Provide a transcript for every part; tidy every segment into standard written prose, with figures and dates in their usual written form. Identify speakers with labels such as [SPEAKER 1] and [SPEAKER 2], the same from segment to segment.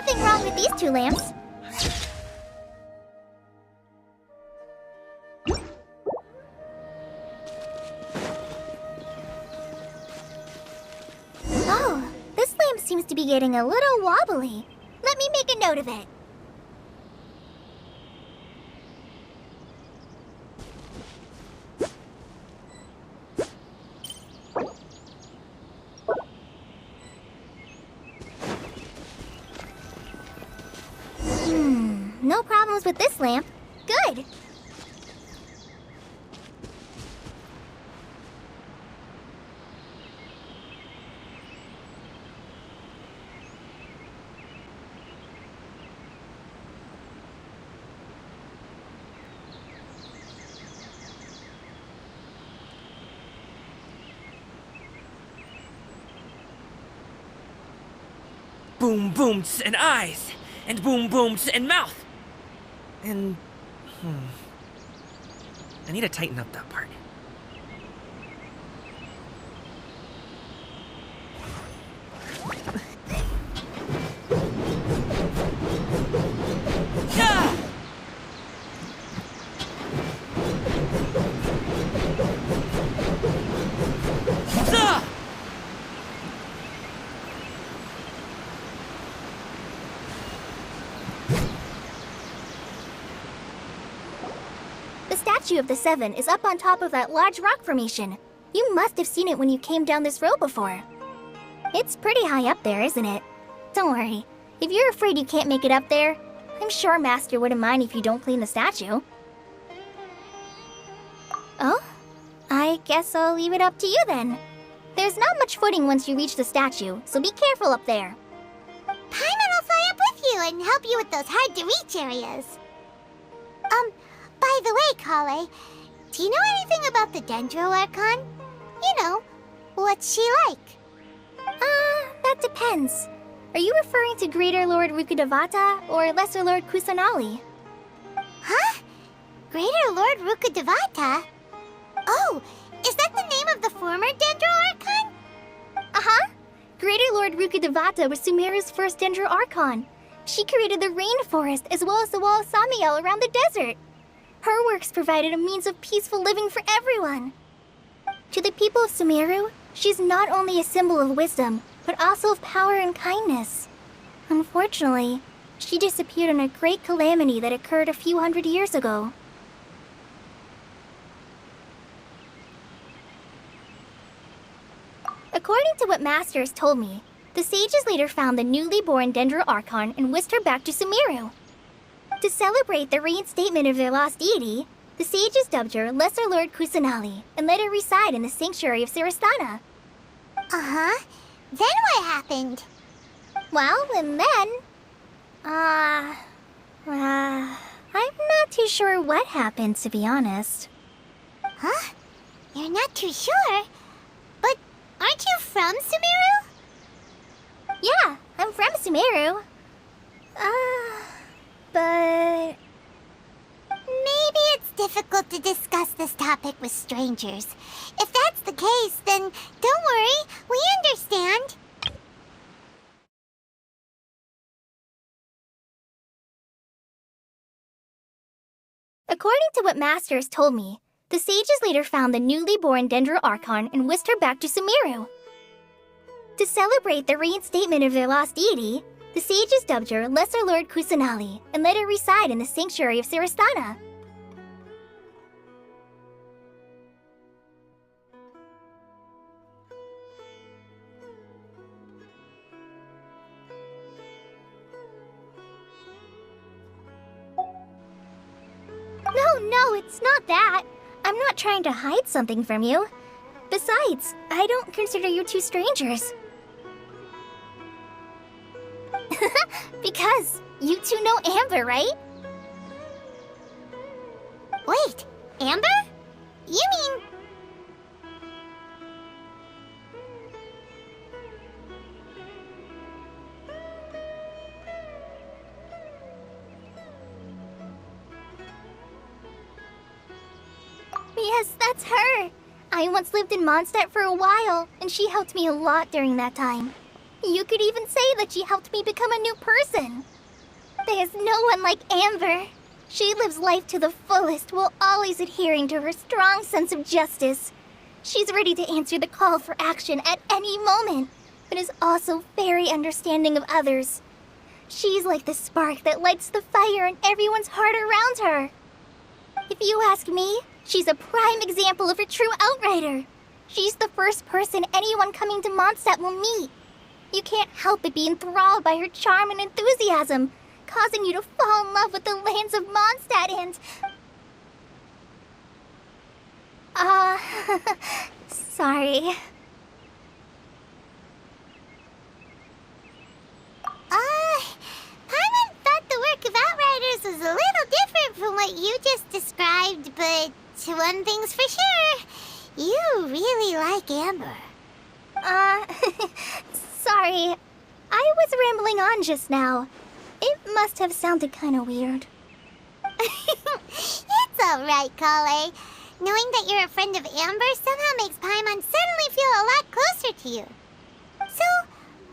[SPEAKER 1] Nothing wrong with these two lamps. Oh, this lamp seems to be getting a little wobbly. Let me make a note of it. No problems with this lamp. Good.
[SPEAKER 2] Boom booms and eyes, and boom booms and mouth. And, I need to tighten up that part. Yeah! Zuh!
[SPEAKER 1] The statue of the Seven is up on top of that large rock formation. You must have seen it when you came down this road before. It's pretty high up there, isn't it? Don't worry. If you're afraid you can't make it up there, I'm sure Master wouldn't mind if you don't clean the statue. Oh? I guess I'll leave it up to you then. There's not much footing once you reach the statue, so be careful up there.
[SPEAKER 3] Paimon will fly up with you and help you with those hard-to-reach areas. By the way, Kale, do you know anything about the Dendro Archon? You know, what's she like?
[SPEAKER 1] That depends. Are you referring to Greater Lord Rukkhadevata or Lesser Lord Kusanali?
[SPEAKER 3] Huh? Greater Lord Rukkhadevata? Oh, is that the name of the former Dendro Archon?
[SPEAKER 1] Uh-huh. Greater Lord Rukkhadevata was Sumeru's first Dendro Archon. She created the rainforest as well as the wall of Samiel around the desert. Her works provided a means of peaceful living for everyone. To the people of Sumeru, she's not only a symbol of wisdom, but also of power and kindness. Unfortunately, she disappeared in a great calamity that occurred a few hundred years ago. According to what Master has told me, the sages later found the newly born Dendro Archon and whisked her back to Sumeru. To celebrate the reinstatement of their lost deity, the sages dubbed her Lesser Lord Kusanali and let her reside in the sanctuary of Sirastana.
[SPEAKER 3] Uh-huh. Then what happened?
[SPEAKER 1] Well, and then... I'm not too sure what happened, to be honest.
[SPEAKER 3] Huh? You're not too sure? But aren't you from Sumeru?
[SPEAKER 1] Yeah, I'm from Sumeru. But...
[SPEAKER 3] Maybe it's difficult to discuss this topic with strangers. If that's the case, then don't worry, we understand.
[SPEAKER 1] According to what Master has told me, the sages later found the newly born Dendro Archon and whisked her back to Sumeru. To celebrate the reinstatement of their lost deity, the sages dubbed her Lesser Lord Kusanali and let her reside in the sanctuary of Sirastana. No, it's not that. I'm not trying to hide something from you. Besides, I don't consider you two strangers. Because you two know Amber, right?
[SPEAKER 3] Wait, Amber? You mean...
[SPEAKER 1] Yes, that's her. I once lived in Mondstadt for a while, and she helped me a lot during that time. You could even say that she helped me become a new person. There's no one like Amber. She lives life to the fullest while always adhering to her strong sense of justice. She's ready to answer the call for action at any moment, but is also very understanding of others. She's like the spark that lights the fire in everyone's heart around her. If you ask me, she's a prime example of a true outrider. She's the first person anyone coming to Mondstadt will meet. You can't help but be enthralled by her charm and enthusiasm, causing you to fall in love with the lands of Mondstadt and... sorry.
[SPEAKER 3] Paimon thought the work of Outriders was a little different from what you just described, but one thing's for sure, you really like Amber.
[SPEAKER 1] Sorry. I was rambling on just now. It must have sounded kind of weird.
[SPEAKER 3] It's alright, Kale. Knowing that you're a friend of Amber somehow makes Paimon suddenly feel a lot closer to you. So,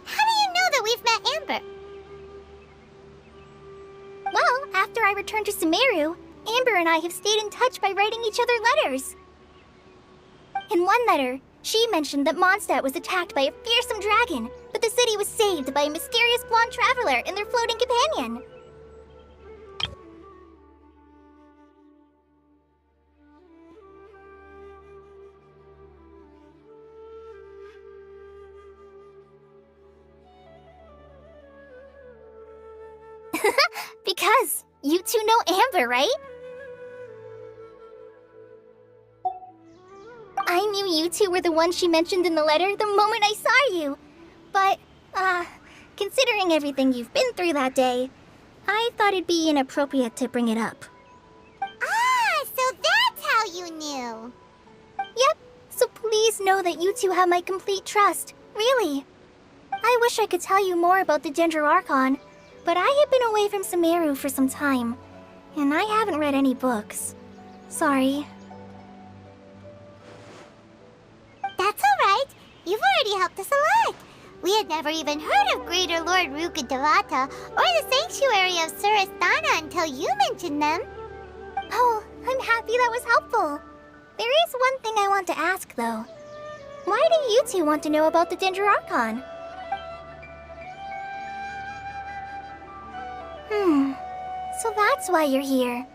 [SPEAKER 3] how do you know that we've met Amber?
[SPEAKER 1] Well, after I returned to Sumeru, Amber and I have stayed in touch by writing each other letters. In one letter, she mentioned that Mondstadt was attacked by a fearsome dragon, but the city was saved by a mysterious blonde traveler and their floating companion. Because you two know Amber, right? I knew you two were the ones she mentioned in the letter the moment I saw you. But, considering everything you've been through that day, I thought it'd be inappropriate to bring it up.
[SPEAKER 3] Ah, so that's how you knew.
[SPEAKER 1] Yep, so please know that you two have my complete trust, really. I wish I could tell you more about the Dendro Archon, but I have been away from Sumeru for some time, and I haven't read any books. Sorry.
[SPEAKER 3] That's alright. You've already helped us a lot. We had never even heard of Greater Lord Ruka Devata or the Sanctuary of Surasthana until you mentioned them.
[SPEAKER 1] Oh, I'm happy that was helpful. There is one thing I want to ask, though. Why do you two want to know about the Dendro Archon? So that's why you're here.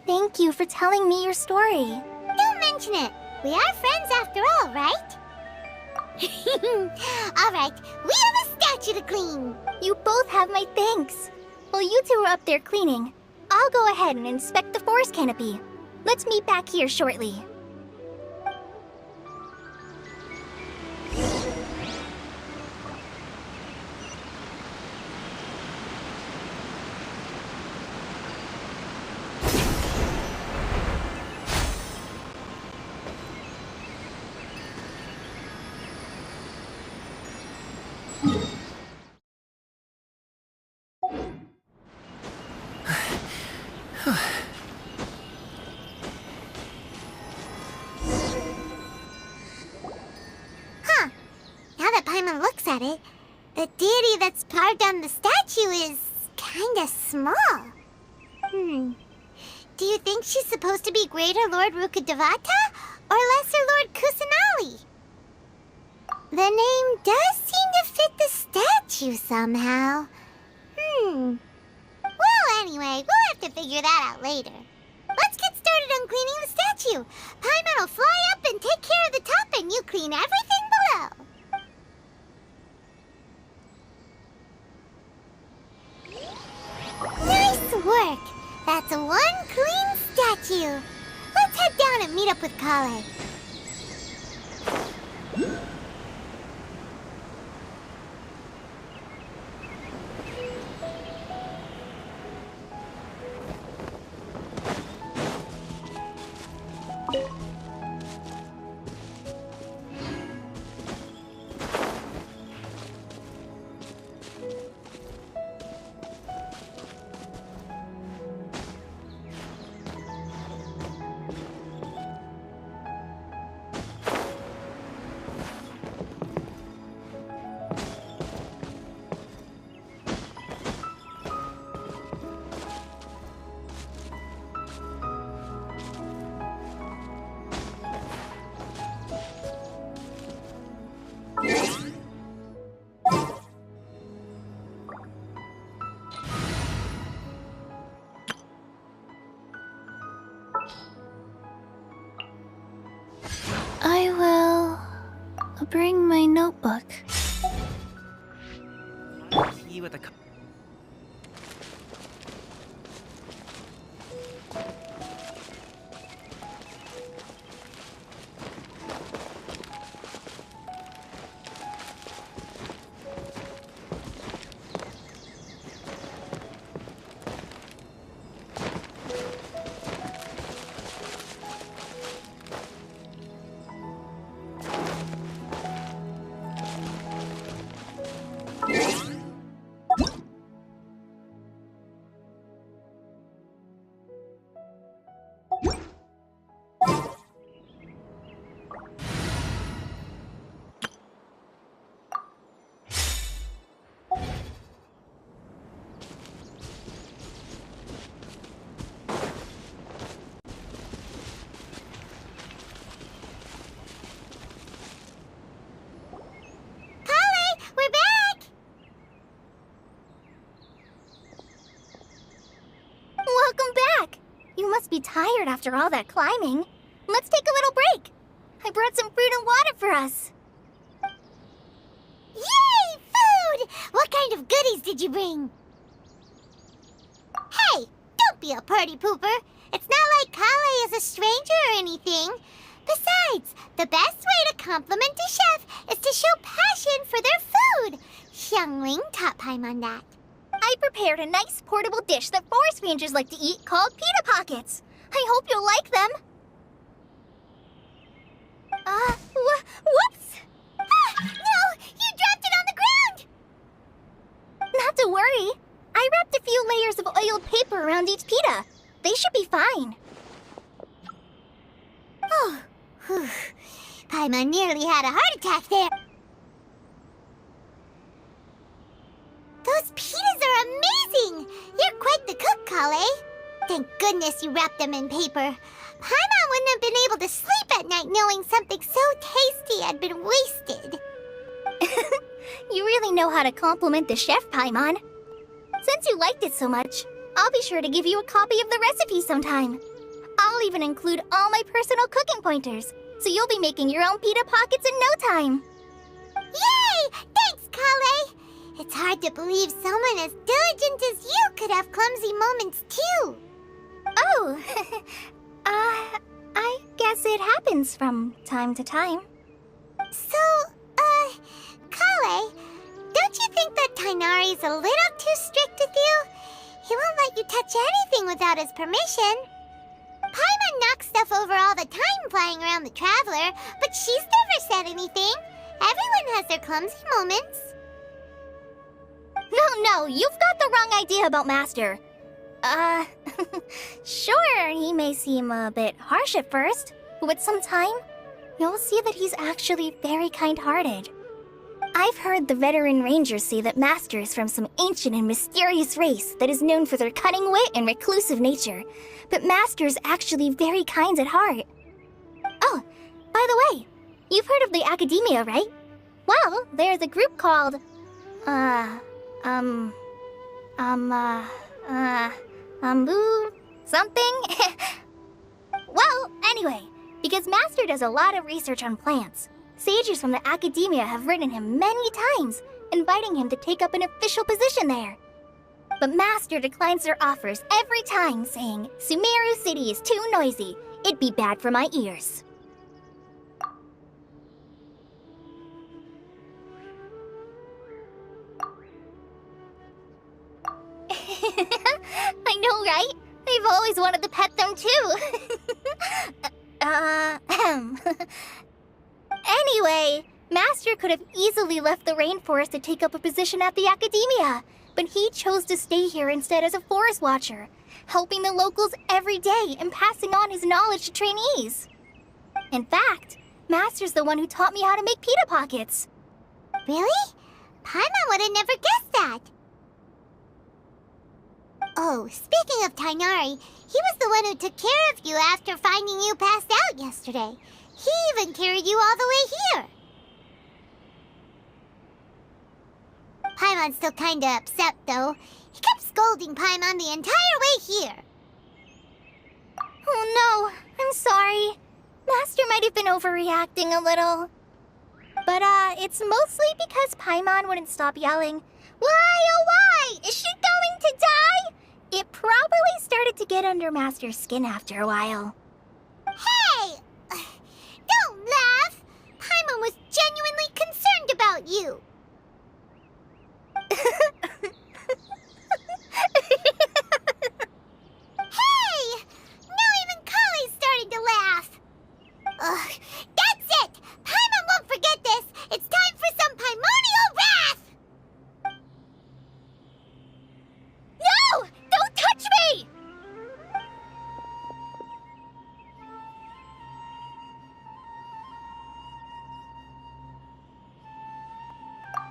[SPEAKER 1] Thank you for telling me your story.
[SPEAKER 3] Don't mention it. We are friends after all, right? Alright, we have a statue to clean.
[SPEAKER 1] You both have my thanks. While you two are up there cleaning, I'll go ahead and inspect the forest canopy. Let's meet back here shortly.
[SPEAKER 3] Now that Paimon looks at it, the deity that's carved on the statue is kinda small. Do you think she's supposed to be Greater Lord Ruka Devata or Lesser Lord Kusanali? The name does seem to fit the statue somehow. Well, anyway, we'll have to figure that out later. Let's get started on cleaning the statue. Paimon will fly up and take care of the top, and you clean everything below. Nice work! That's one clean statue. Let's head down and meet up with Kale.
[SPEAKER 1] bring my notebook.
[SPEAKER 2] Tea with a
[SPEAKER 3] We're back!
[SPEAKER 1] Welcome back! You must be tired after all that climbing. Let's take a little break. I brought some fruit and water for us.
[SPEAKER 3] Yay! Food! What kind of goodies did you bring? Hey! Don't be a party pooper! It's not like Kale is a stranger or anything. Besides, the best way to compliment a chef is to show passion for their food. Xiangling taught Paimon that.
[SPEAKER 1] I prepared a nice portable dish that forest rangers like to eat called pita pockets. I hope you'll like them. Whoops!
[SPEAKER 3] Ah, no! You dropped it on the ground!
[SPEAKER 1] Not to worry. I wrapped a few layers of oiled paper around each pita. They should be fine.
[SPEAKER 3] Oh, whew. Paimon nearly had a heart attack there. Those pitas are amazing! You're quite the cook, Kale. Thank goodness you wrapped them in paper. Paimon wouldn't have been able to sleep at night knowing something so tasty had been wasted.
[SPEAKER 1] You really know how to compliment the chef, Paimon. Since you liked it so much, I'll be sure to give you a copy of the recipe sometime. I'll even include all my personal cooking pointers, so you'll be making your own pita pockets in no time.
[SPEAKER 3] Yay! Thanks, Kale! It's hard to believe someone as diligent as you could have clumsy moments, too.
[SPEAKER 1] Oh, I guess it happens from time to time.
[SPEAKER 3] So, Kale, don't you think that Tainari's a little too strict with you? He won't let you touch anything without his permission. Paimon knocks stuff over all the time flying around the Traveler, but she's never said anything. Everyone has their clumsy moments.
[SPEAKER 1] No, you've got the wrong idea about Master. Sure, he may seem a bit harsh at first, but with some time, you'll see that he's actually very kind-hearted. I've heard the veteran rangers say that Master is from some ancient and mysterious race that is known for their cunning wit and reclusive nature, but Master is actually very kind at heart. Oh, by the way, you've heard of the Academia, right? Well, there's a group called, something? Well, anyway, because Master does a lot of research on plants, sages from the Academia have written him many times, inviting him to take up an official position there. But Master declines their offers every time, saying, Sumeru City is too noisy. It'd be bad for my ears. I know, right? I've always wanted to pet them too. Anyway, Master could have easily left the rainforest to take up a position at the Academia, but he chose to stay here instead as a forest watcher, helping the locals every day and passing on his knowledge to trainees. In fact, Master's the one who taught me how to make pita pockets.
[SPEAKER 3] Really? Paimon would have never guessed that. Oh, speaking of Tainari, he was the one who took care of you after finding you passed out yesterday. He even carried you all the way here. Paimon's still kinda upset, though. He kept scolding Paimon the entire way here.
[SPEAKER 1] Oh no, I'm sorry. Master might have been overreacting a little. But, it's mostly because Paimon wouldn't stop yelling, "Why, oh why? Is she going to die?" It probably started to get under Master's skin after a while.
[SPEAKER 3] Hey! Don't laugh! Paimon was genuinely concerned about you. Hey! Now even Kali's starting to laugh. Ugh, that's it! Paimon won't forget this! It's time for some primordial wrath!
[SPEAKER 1] No! Don't touch me!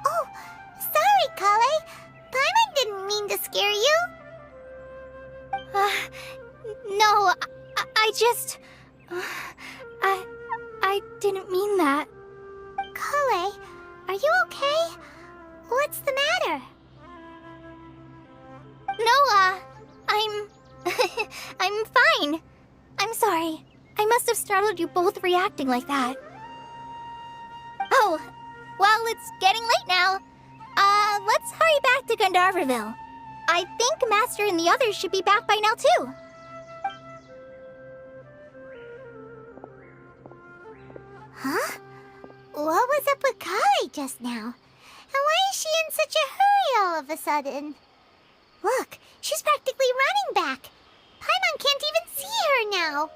[SPEAKER 3] Oh, sorry, Kale. Paimon didn't mean to scare you.
[SPEAKER 1] No, I just... I didn't mean that.
[SPEAKER 3] Kale, are you okay? What's the matter?
[SPEAKER 1] No, I'm... I'm fine. I'm sorry. I must have startled you both reacting like that. Oh, well, it's getting late now. Let's hurry back to Gandharvaville. I think Master and the others should be back by now, too.
[SPEAKER 3] Huh? What was up with Kale just now? And why is she in such a hurry all of a sudden? Look, she's practically running back. Paimon can't even see her now.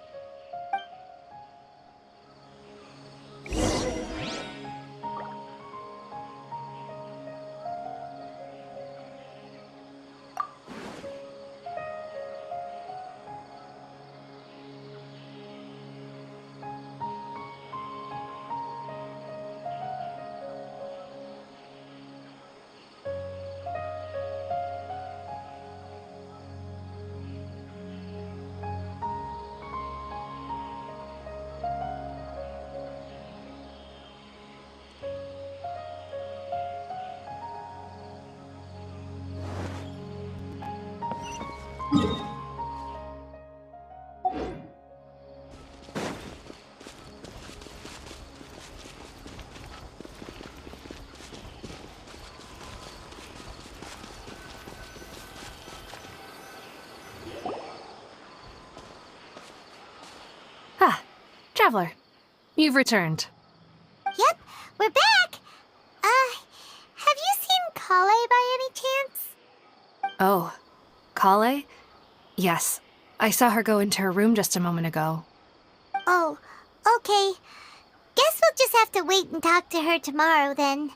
[SPEAKER 4] Traveler, you've returned.
[SPEAKER 3] Yep, we're back. Have you seen Kale by any chance?
[SPEAKER 4] Oh, Kale? Yes, I saw her go into her room just a moment ago.
[SPEAKER 3] Oh, okay. Guess we'll just have to wait and talk to her tomorrow then.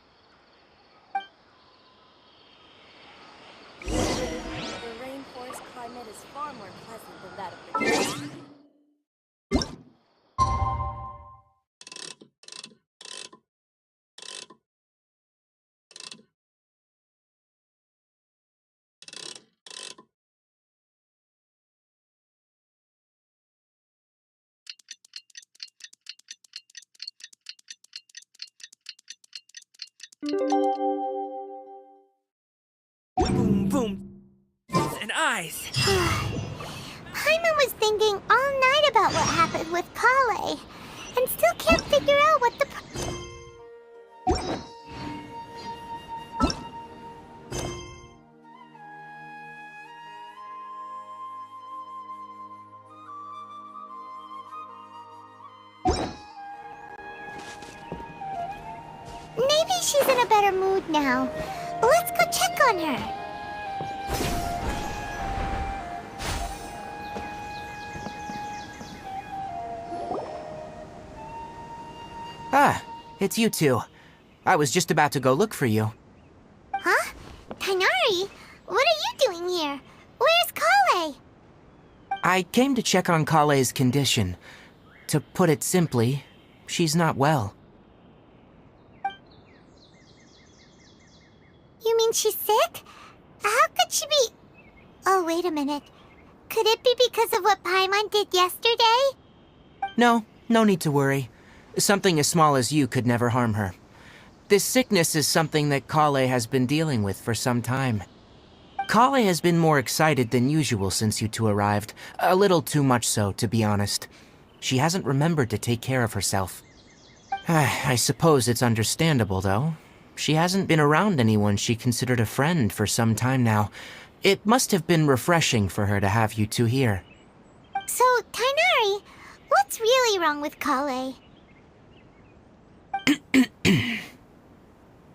[SPEAKER 5] The rainforest climate is far more pleasant than that of the desert.
[SPEAKER 2] Boom, boom, and eyes.
[SPEAKER 3] Paimon was thinking all night about what happened with Kale, and still can't figure out what the... Maybe she's in a better mood now. Let's go check on her.
[SPEAKER 6] Ah, it's you two. I was just about to go look for you.
[SPEAKER 3] Huh? Tainari? What are you doing here? Where's Kale?
[SPEAKER 6] I came to check on Kale's condition. To put it simply, she's not well.
[SPEAKER 3] You mean she's sick? How could she be... Oh, wait a minute. Could it be because of what Paimon did yesterday?
[SPEAKER 6] No need to worry. Something as small as you could never harm her. This sickness is something that Kale has been dealing with for some time. Kale has been more excited than usual since you two arrived. A little too much so, to be honest. She hasn't remembered to take care of herself. I suppose it's understandable, though. She hasn't been around anyone she considered a friend for some time now. It must have been refreshing for her to have you two here.
[SPEAKER 3] So, Tainari, what's really wrong with Kale?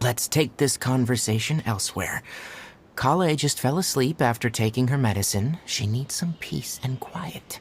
[SPEAKER 6] Let's take this conversation elsewhere. Kale just fell asleep after taking her medicine. She needs some peace and quiet.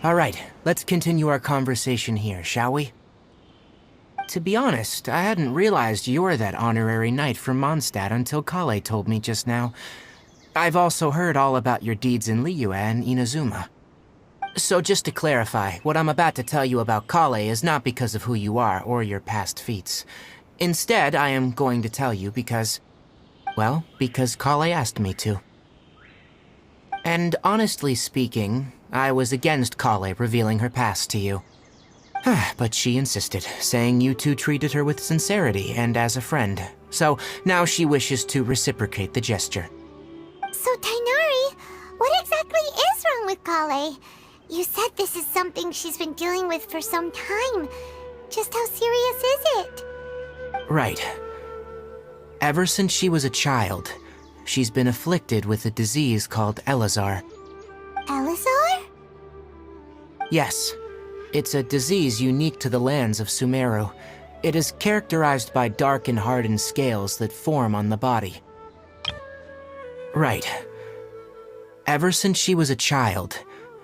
[SPEAKER 6] All right, let's continue our conversation here, shall we? To be honest, I hadn't realized you're that honorary knight from Mondstadt until Kale told me just now. I've also heard all about your deeds in Liyue and Inazuma. So just to clarify, what I'm about to tell you about Kale is not because of who you are or your past feats. Instead, I am going to tell you because Kale asked me to. And honestly speaking, I was against Kale revealing her past to you. But she insisted, saying you two treated her with sincerity and as a friend. So now she wishes to reciprocate the gesture.
[SPEAKER 3] So, Tainari, what exactly is wrong with Kale? You said this is something she's been dealing with for some time. Just how serious is it?
[SPEAKER 6] Right. Ever since she was a child, she's been afflicted with a disease called Elazar.
[SPEAKER 3] Elazar?
[SPEAKER 6] Yes. It's a disease unique to the lands of Sumeru. It is characterized by dark and hardened scales that form on the body. Right. Ever since she was a child,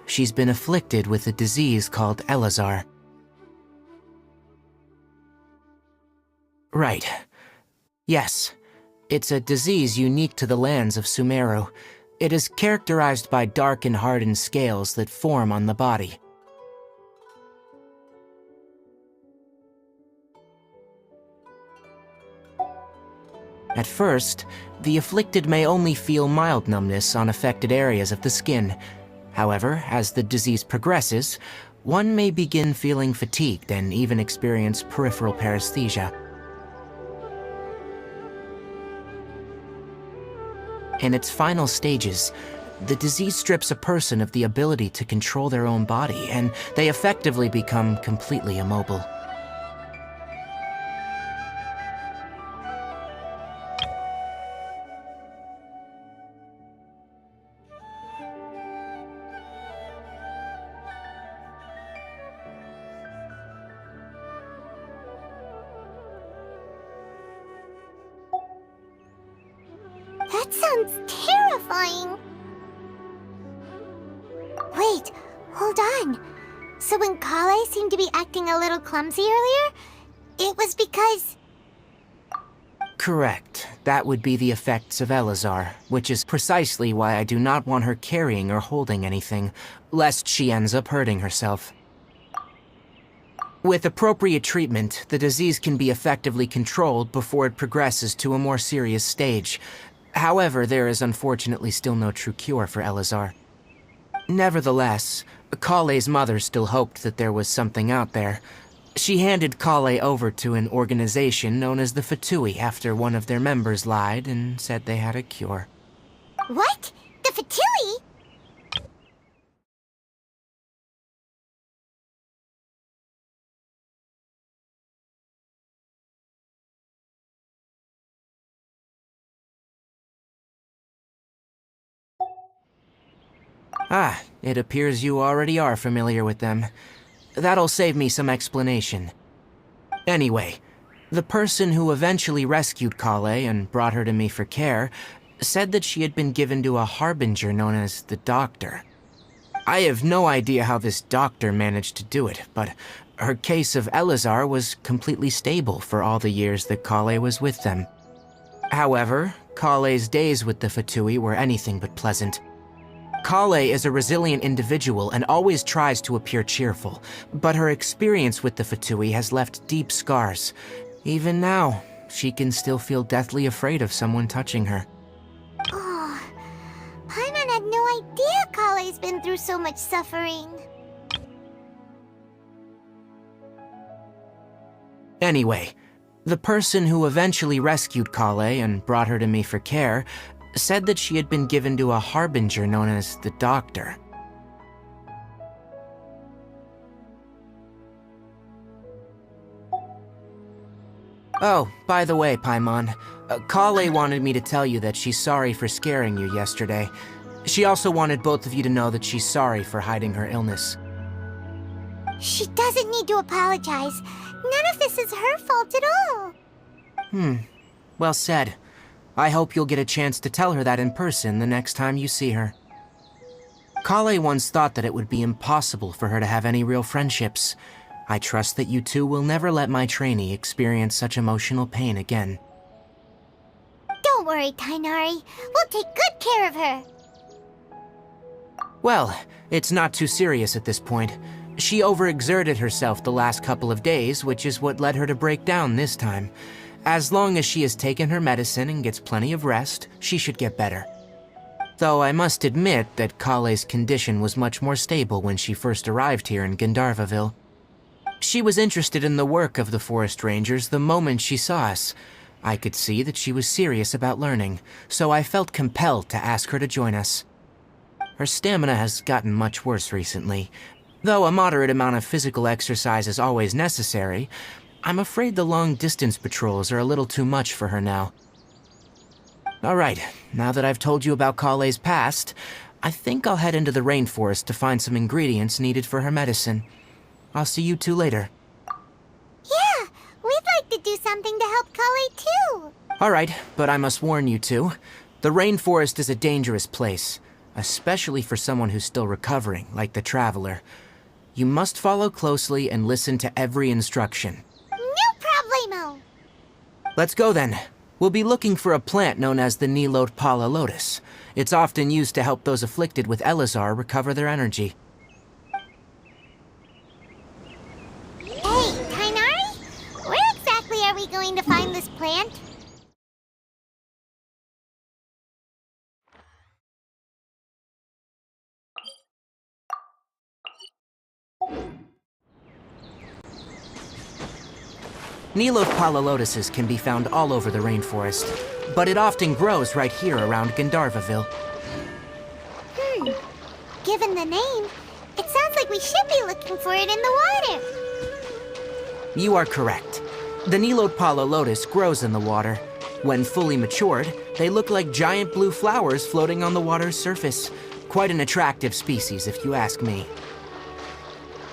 [SPEAKER 6] she's been afflicted with a disease called Elazar. Right. Yes. It's a disease unique to the lands of Sumeru. It is characterized by dark and hardened scales that form on the body. At first, the afflicted may only feel mild numbness on affected areas of the skin. However, as the disease progresses, one may begin feeling fatigued and even experience peripheral paresthesia. In its final stages, the disease strips a person of the ability to control their own body, and they effectively become completely immobile.
[SPEAKER 3] That sounds terrifying. Wait, hold on. So when Kale seemed to be acting a little clumsy earlier, it was because...
[SPEAKER 6] Correct. That would be the effects of Elazar, which is precisely why I do not want her carrying or holding anything, lest she ends up hurting herself. With appropriate treatment, the disease can be effectively controlled before it progresses to a more serious stage. However, there is unfortunately still no true cure for Elazar. Nevertheless, Kale's mother still hoped that there was something out there. She handed Kale over to an organization known as the Fatui after one of their members lied and said they had a cure.
[SPEAKER 3] What? The Fatui?
[SPEAKER 6] Ah, it appears you already are familiar with them. That'll save me some explanation. Anyway, the person who eventually rescued Kale and brought her to me for care said that she had been given to a harbinger known as the Doctor. I have no idea how this doctor managed to do it, but her case of Elazar was completely stable for all the years that Kale was with them. However, Kale's days with the Fatui were anything but pleasant. Kale is a resilient individual and always tries to appear cheerful, but her experience with the Fatui has left deep scars. Even now, she can still feel deathly afraid of someone touching her.
[SPEAKER 3] Oh, Paimon had no idea Kale's been through so much suffering.
[SPEAKER 6] Anyway, the person who eventually rescued Kale and brought her to me for care said that she had been given to a harbinger known as the Doctor. Oh, by the way, Paimon, Kale wanted me to tell you that she's sorry for scaring you yesterday. She also wanted both of you to know that she's sorry for hiding her illness.
[SPEAKER 3] She doesn't need to apologize. None of this is her fault at all.
[SPEAKER 6] Well said. I hope you'll get a chance to tell her that in person the next time you see her. Kale once thought that it would be impossible for her to have any real friendships. I trust that you two will never let my trainee experience such emotional pain again.
[SPEAKER 3] Don't worry, Tainari. We'll take good care of her.
[SPEAKER 6] Well, it's not too serious at this point. She overexerted herself the last couple of days, which is what led her to break down this time. As long as she has taken her medicine and gets plenty of rest, she should get better. Though I must admit that Kale's condition was much more stable when she first arrived here in Gandharvaville. She was interested in the work of the forest rangers the moment she saw us. I could see that she was serious about learning, so I felt compelled to ask her to join us. Her stamina has gotten much worse recently. Though a moderate amount of physical exercise is always necessary, I'm afraid the long-distance patrols are a little too much for her now. Alright, now that I've told you about Kale's past, I think I'll head into the rainforest to find some ingredients needed for her medicine. I'll see you two later.
[SPEAKER 3] Yeah, we'd like to do something to help Kale too.
[SPEAKER 6] Alright, but I must warn you two. The rainforest is a dangerous place, especially for someone who's still recovering, like the Traveler. You must follow closely and listen to every instruction.
[SPEAKER 3] No problemo.
[SPEAKER 6] Let's go then. We'll be looking for a plant known as the Nilotpala lotus. It's often used to help those afflicted with Elazar recover their energy.
[SPEAKER 3] Hey, Tainari? Where exactly are we going to find this plant?
[SPEAKER 6] Nilotpala lotuses can be found all over the rainforest, but it often grows right here around Gandharvaville.
[SPEAKER 3] Given the name, it sounds like we should be looking for it in the water.
[SPEAKER 6] You are correct. The Nilotpala lotus grows in the water. When fully matured, they look like giant blue flowers floating on the water's surface. Quite an attractive species, if you ask me.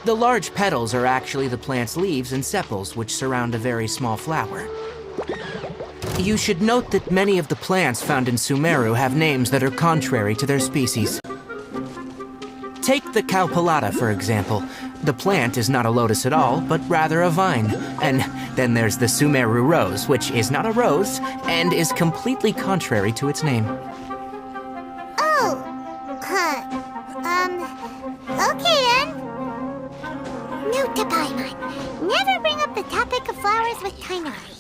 [SPEAKER 6] The large petals are actually the plant's leaves and sepals, which surround a very small flower. You should note that many of the plants found in Sumeru have names that are contrary to their species. Take the Cowpelata, for example. The plant is not a lotus at all, but rather a vine. And then there's the Sumeru rose, which is not a rose, and is completely contrary to its name.
[SPEAKER 3] Oh, okay then. Note to Paimon, never bring up the topic of flowers with Tainari.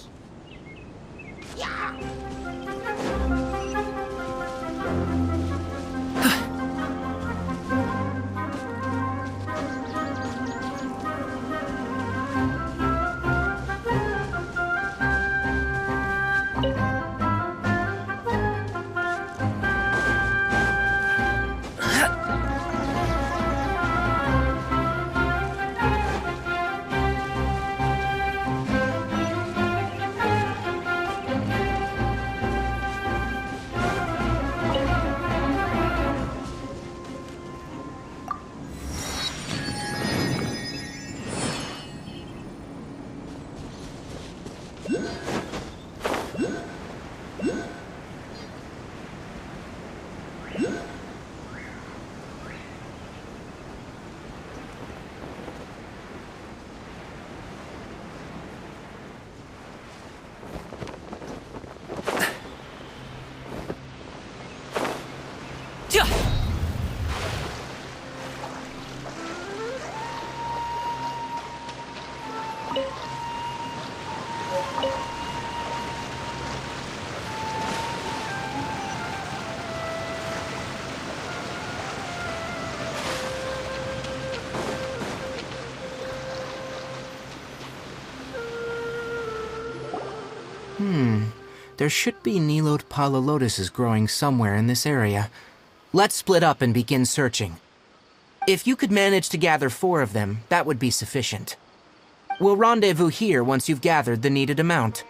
[SPEAKER 6] There should be Nilotpala lotuses growing somewhere in this area. Let's split up and begin searching. If you could manage to gather 4 of them, that would be sufficient. We'll rendezvous here once you've gathered the needed amount.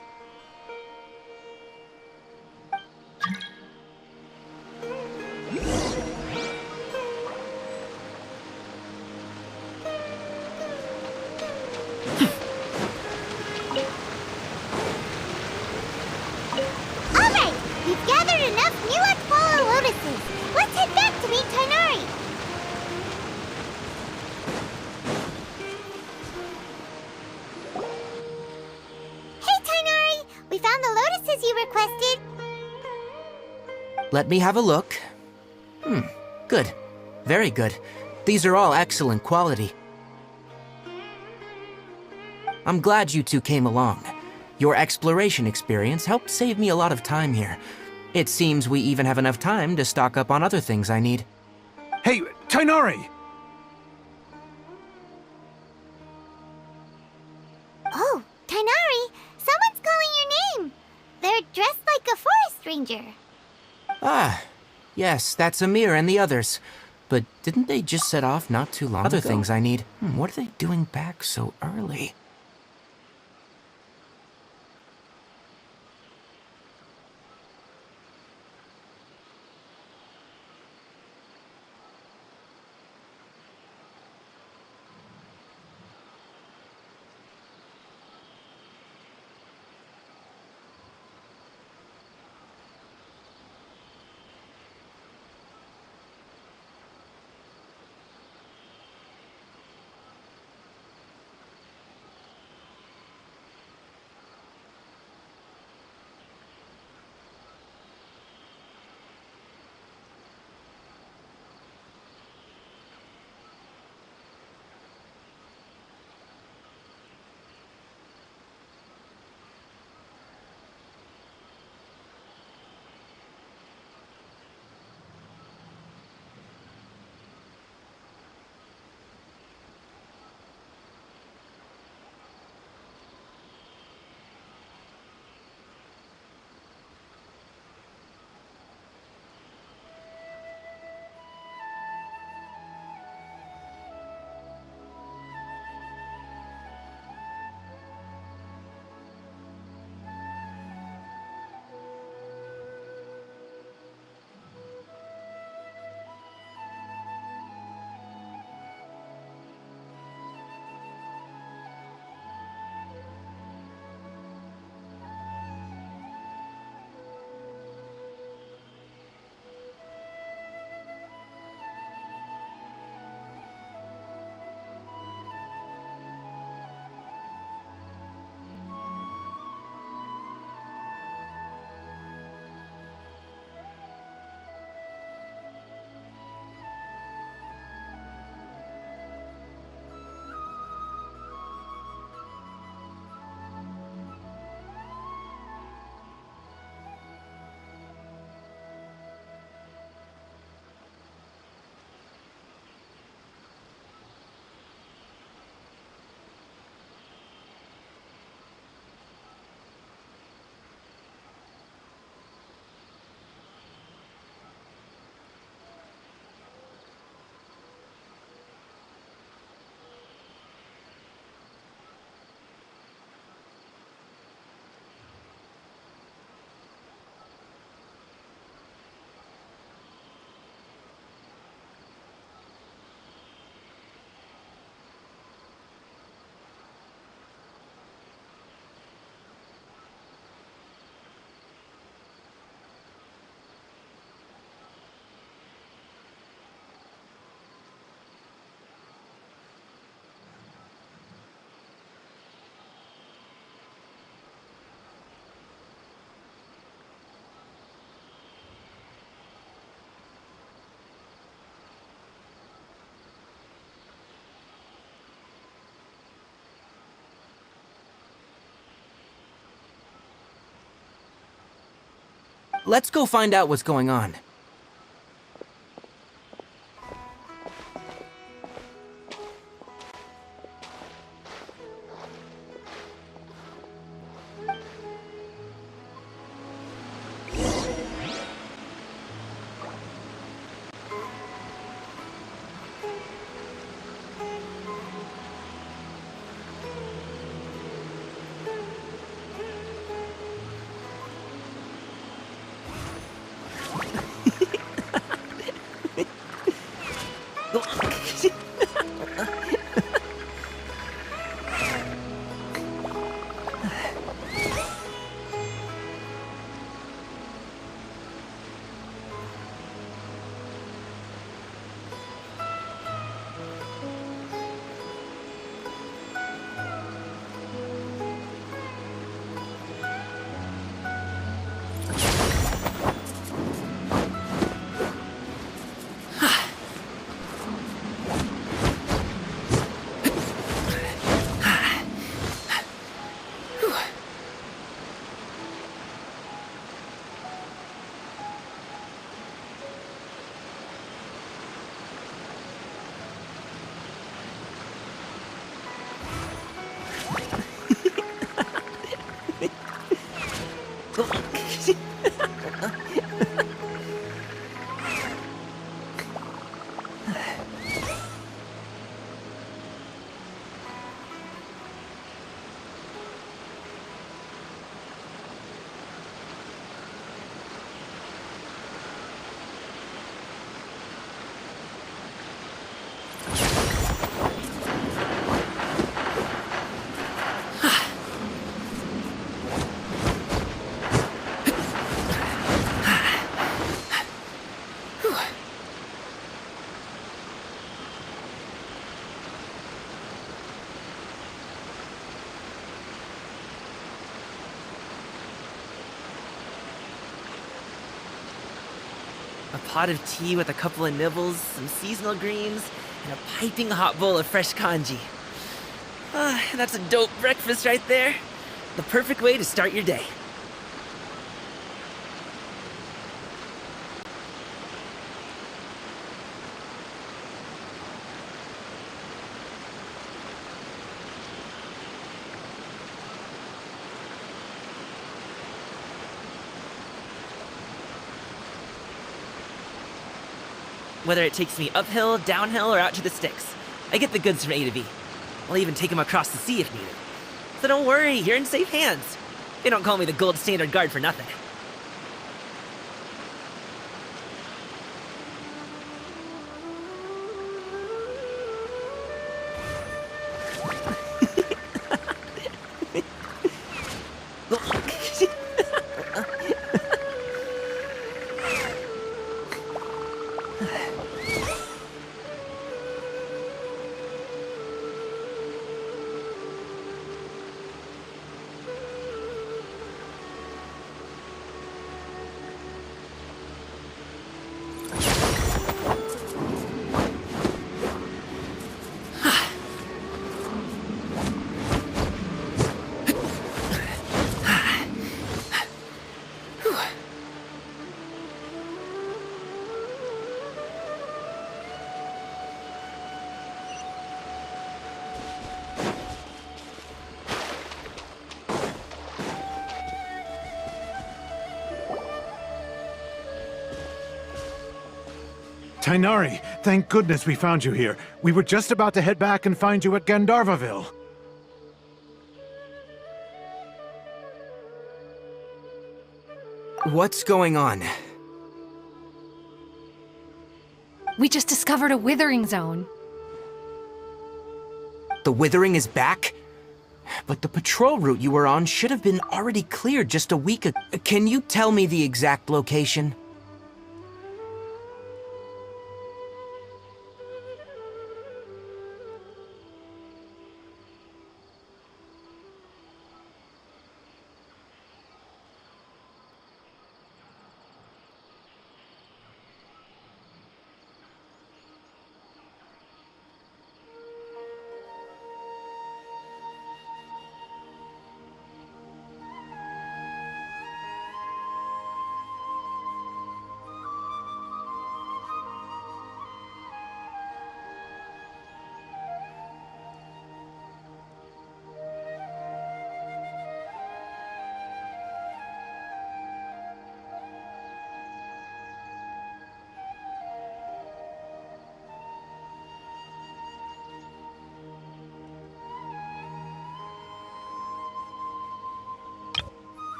[SPEAKER 3] Alright, we've gathered enough Nilotpala lotuses. Let's head back to meet Tainari. Hey Tainari, we found the lotuses you requested.
[SPEAKER 6] Let me have a look. Good. Very good. These are all excellent quality. I'm glad you two came along. Your exploration experience helped save me a lot of time here. It seems we even have enough time to stock up on other things I need.
[SPEAKER 7] Hey, Tainari!
[SPEAKER 3] Oh, Tainari, someone's calling your name. They're dressed like a forest ranger.
[SPEAKER 6] Ah, yes, that's Amir and the others. But didn't they just set off not too long ago? Other things I need. What are they doing back so early? Let's go find out what's going on.
[SPEAKER 2] pot of tea with a couple of nibbles, some seasonal greens, and a piping hot bowl of fresh kanji. That's a dope breakfast right there. The perfect way to start your day. Whether it takes me uphill, downhill, or out to the sticks, I get the goods from A to B. I'll even take them across the sea if needed. So don't worry, you're in safe hands. They don't call me the gold standard guard for nothing.
[SPEAKER 7] Tainari, thank goodness we found you here. We were just about to head back and find you at Gandharvaville.
[SPEAKER 6] What's going on?
[SPEAKER 4] We just discovered a withering zone.
[SPEAKER 6] The withering is back? But the patrol route you were on should have been already cleared just a week ago. Can you tell me the exact location?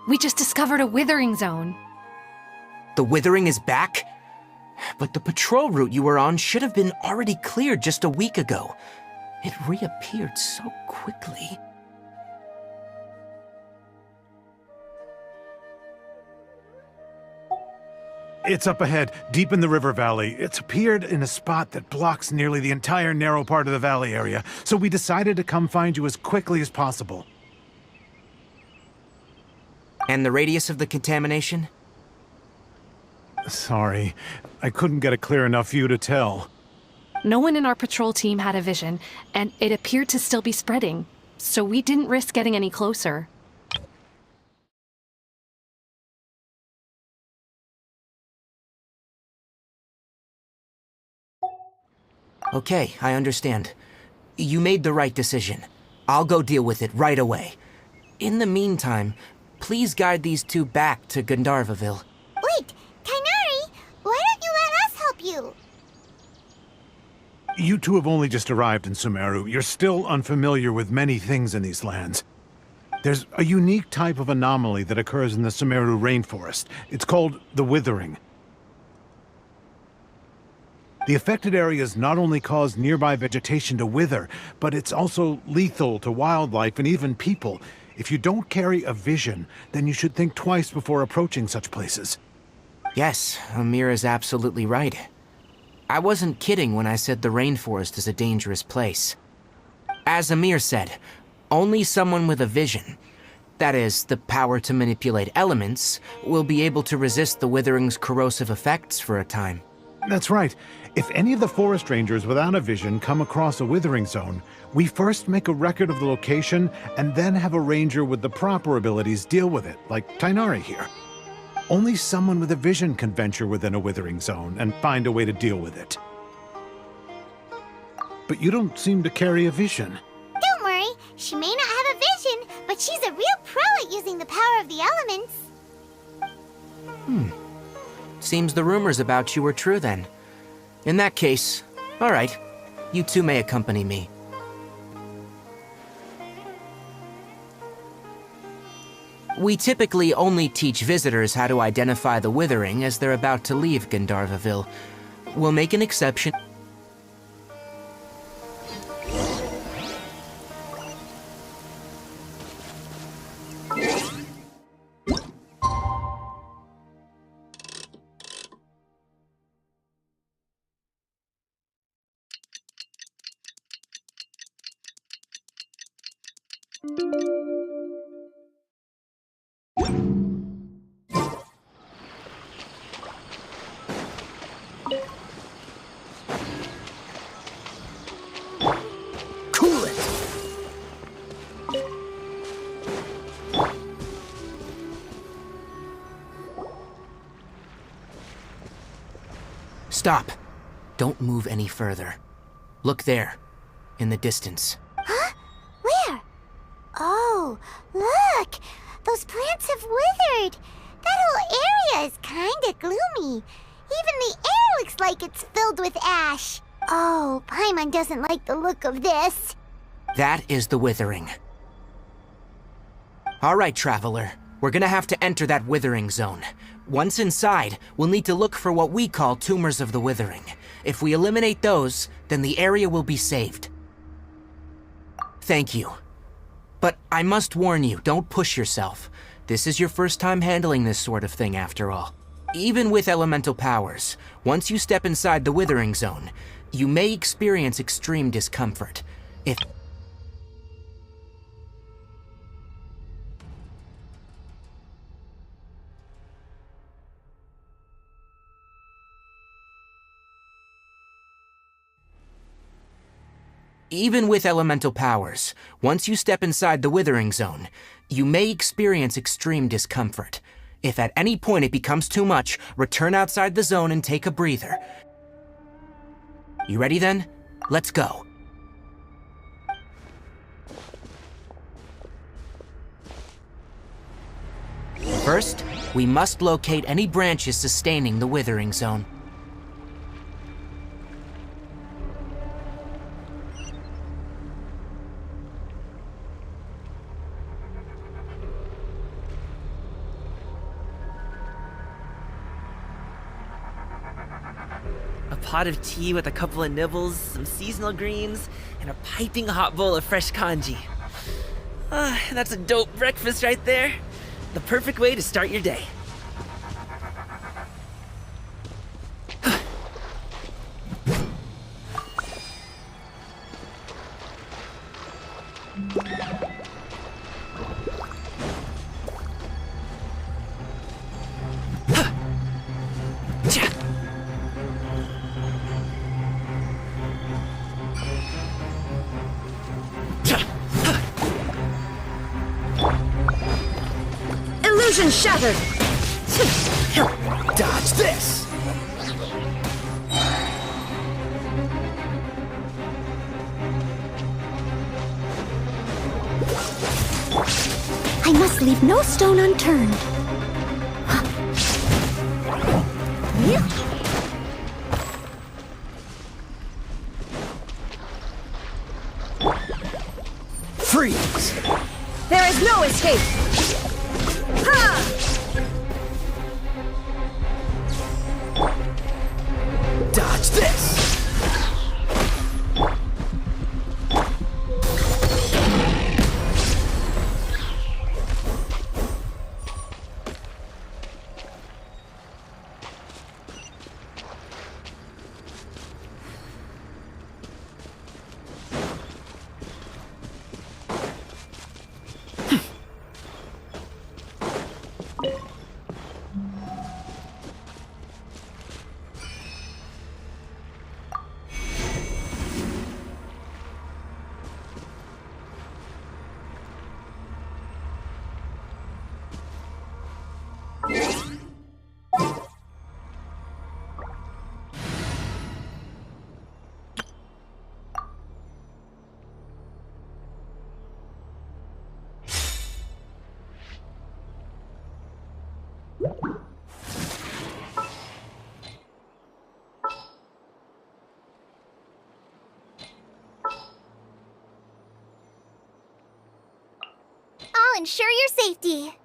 [SPEAKER 4] We just discovered a withering zone.
[SPEAKER 6] The withering is back? But the patrol route you were on should have been already cleared just a week ago. It reappeared so quickly.
[SPEAKER 7] It's up ahead, deep in the river valley. It's appeared in a spot that blocks nearly the entire narrow part of the valley area, so we decided to come find you as quickly as possible.
[SPEAKER 6] And the radius of the contamination?
[SPEAKER 7] Sorry, I couldn't get a clear enough view to tell.
[SPEAKER 4] No one in our patrol team had a vision, and it appeared to still be spreading, so we didn't risk getting any closer.
[SPEAKER 6] Okay, I understand. You made the right decision. I'll go deal with it right away. In the meantime, please guide these two back to Gandharvaville.
[SPEAKER 3] Wait, Tainari, why don't you let us help you?
[SPEAKER 7] You two have only just arrived in Sumeru. You're still unfamiliar with many things in these lands. There's a unique type of anomaly that occurs in the Sumeru rainforest. It's called the withering. The affected areas not only cause nearby vegetation to wither, but it's also lethal to wildlife and even people. If you don't carry a vision, then you should think twice before approaching such places.
[SPEAKER 6] Yes, Amir is absolutely right. I wasn't kidding when I said the rainforest is a dangerous place. As Amir said, only someone with a vision. that is, the power to manipulate elements, we'll be able to resist the withering's corrosive effects for a time.
[SPEAKER 7] That's right. If any of the forest rangers without a vision come across a withering zone, we first make a record of the location and then have a ranger with the proper abilities deal with it, like Tainari here. Only someone with a vision can venture within a withering zone and find a way to deal with it. But you don't seem to carry a vision.
[SPEAKER 3] Don't worry, she may not have a vision, but she's a real pro at using the power of the elements.
[SPEAKER 6] Seems the rumors about you were true then. In that case, all right, you two may accompany me. We typically only teach visitors how to identify the withering as they're about to leave Gandharvaville. We'll make an exception. Cool it! Stop. Don't move any further. Look there, in the distance.
[SPEAKER 3] Huh? Where? Oh, look! Those plants have withered! That whole area is kinda gloomy. Even the air looks like it's filled with ash. Oh, Paimon doesn't like the look of this.
[SPEAKER 6] That is the withering. All right, traveler. We're gonna have to enter that withering zone. Once inside, we'll need to look for what we call tumors of the withering. If we eliminate those, then the area will be saved. Thank you. But I must warn you, don't push yourself. This is your first time handling this sort of thing, after all. Even with elemental powers, once you step inside the withering zone, you may experience extreme discomfort. Even with elemental powers, once you step inside the withering zone, you may experience extreme discomfort. If at any point it becomes too much, return outside the zone and take a breather. You ready then? Let's go. First, we must locate any branches sustaining the withering zone.
[SPEAKER 2] A pot of tea with a couple of nibbles, some seasonal greens, and a piping hot bowl of fresh kanji. That's a dope breakfast right there. The perfect way to start your day.
[SPEAKER 4] Illusion shattered!
[SPEAKER 2] Dodge this!
[SPEAKER 1] I must leave no stone unturned.
[SPEAKER 2] Freeze!
[SPEAKER 4] There is no escape! Ha!
[SPEAKER 2] Dodge this!
[SPEAKER 3] I'll ensure your safety.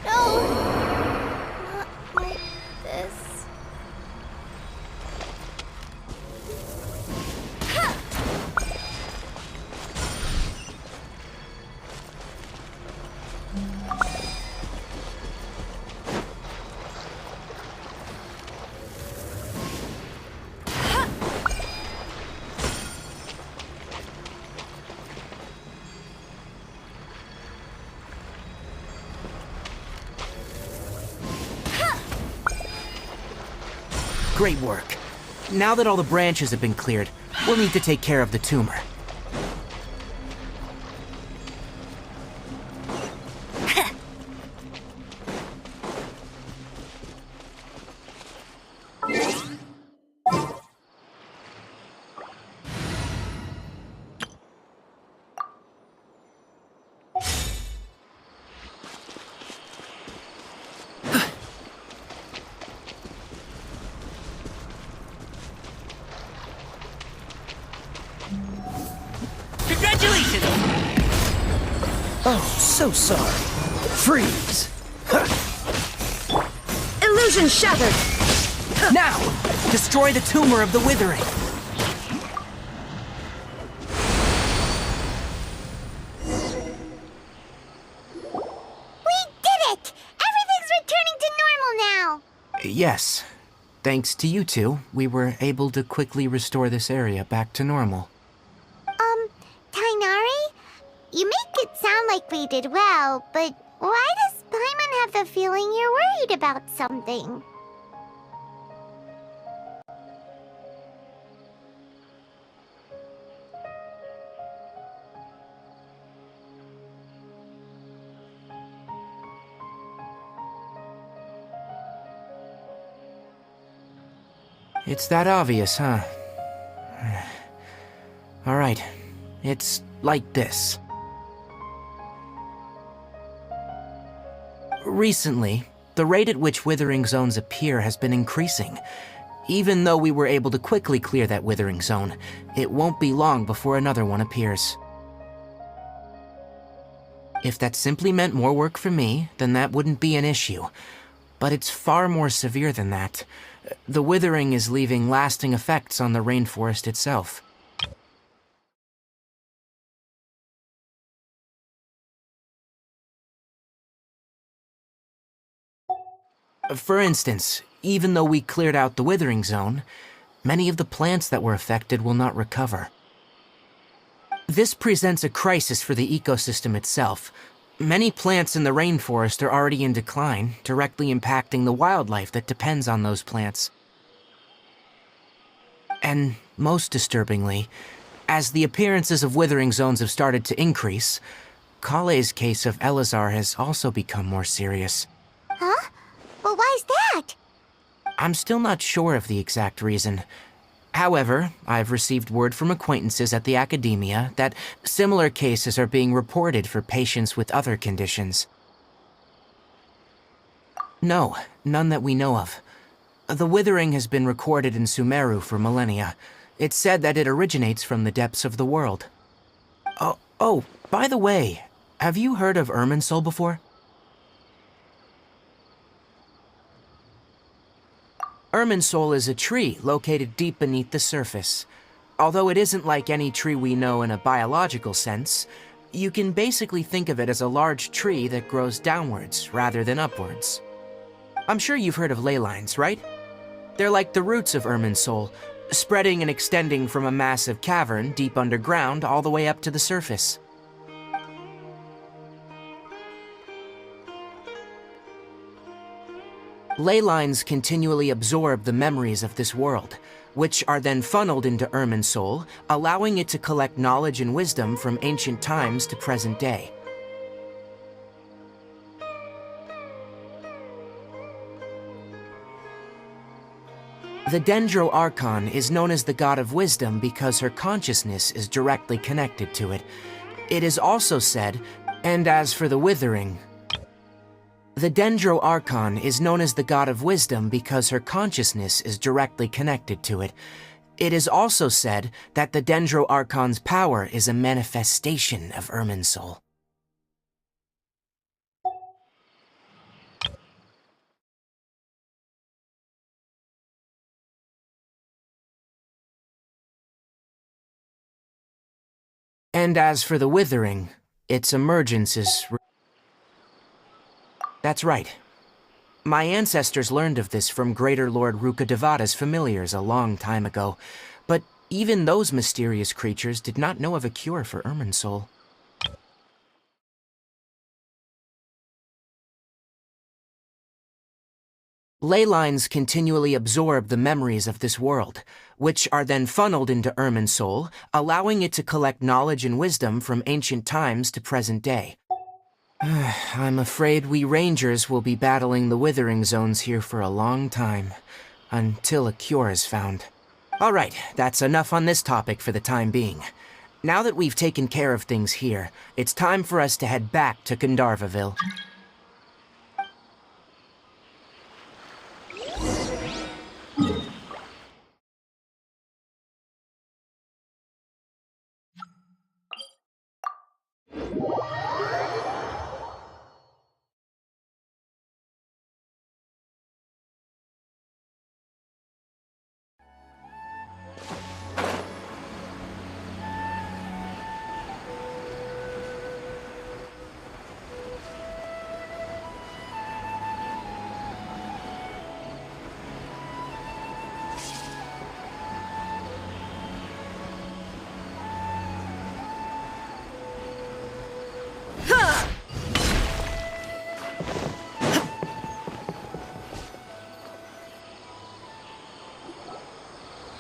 [SPEAKER 1] No! Not like this.
[SPEAKER 6] Great work. Now that all the branches have been cleared, we'll need to take care of the tumor.
[SPEAKER 2] Congratulations!
[SPEAKER 8] Oh, so sorry. Freeze!
[SPEAKER 4] Illusion shattered!
[SPEAKER 6] Now! Destroy the tumor of the withering!
[SPEAKER 3] We did it! Everything's returning to normal now!
[SPEAKER 6] Yes. Thanks to you two, we were able to quickly restore this area back to normal.
[SPEAKER 3] Tainari? You make it sound like we did well, but why does Paimon have the feeling you're worried about something?
[SPEAKER 6] It's that obvious, huh? Alright. It's like this. Recently, the rate at which withering zones appear has been increasing. Even though we were able to quickly clear that withering zone, it won't be long before another one appears. If that simply meant more work for me, then that wouldn't be an issue. But it's far more severe than that. The withering is leaving lasting effects on the rainforest itself. For instance, even though we cleared out the withering zone, many of the plants that were affected will not recover. This presents a crisis for the ecosystem itself. Many plants in the rainforest are already in decline, directly impacting the wildlife that depends on those plants. And most disturbingly, as the appearances of withering zones have started to increase, Kale's case of Elazar has also become more serious.
[SPEAKER 3] Huh? Well, why's that?
[SPEAKER 6] I'm still not sure of the exact reason. However, I've received word from acquaintances at the academia that similar cases are being reported for patients with other conditions. No, none that we know of. The withering has been recorded in Sumeru for millennia. It's said that it originates from the depths of the world. Oh, by the way, have you heard of Irminsul before? Irminsul is a tree located deep beneath the surface. Although it isn't like any tree we know in a biological sense, you can basically think of it as a large tree that grows downwards rather than upwards. I'm sure you've heard of ley lines, right? They're like the roots of Irminsul, spreading and extending from a massive cavern deep underground all the way up to the surface. Ley lines continually absorb the memories of this world, which are then funneled into Irminsul, allowing it to collect knowledge and wisdom from ancient times to present day. The Dendro Archon is known as the god of wisdom because her consciousness is directly connected to it. It is also said And as for the withering, the Dendro Archon is known as the god of wisdom because her consciousness is directly connected to it. It is also said that the Dendro Archon's power is a manifestation of Irminsul. And as for the withering, its emergence is... That's right. My ancestors learned of this from Greater Lord Rukkhadevata's familiars a long time ago, but even those mysterious creatures did not know of a cure for Irminsul. Ley lines continually absorb the memories of this world, which are then funneled into Irminsul, allowing it to collect knowledge and wisdom from ancient times to present day. I'm afraid we Rangers will be battling the withering zones here for a long time, until a cure is found. Alright, that's enough on this topic for the time being. Now that we've taken care of things here, it's time for us to head back to Gandharvaville.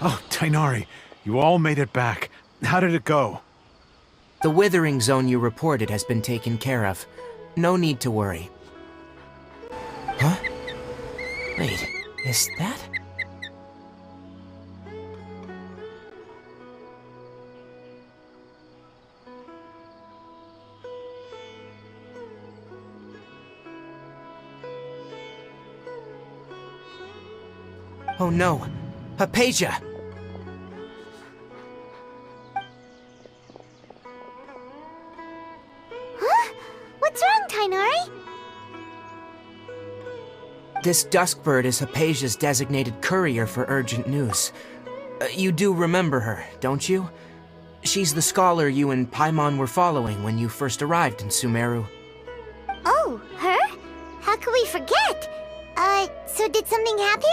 [SPEAKER 7] Oh, Tighnari, you all made it back. How did it go?
[SPEAKER 6] The withering zone you reported has been taken care of. No need to worry. Huh? Wait, is that... Oh no! Hypatia!
[SPEAKER 3] Huh? What's wrong, Tighnari?
[SPEAKER 6] This Duskbird is Hypatia's designated courier for urgent news. You do remember her, don't you? She's the scholar you and Paimon were following when you first arrived in Sumeru.
[SPEAKER 3] Oh, her? How could we forget? So did something happen?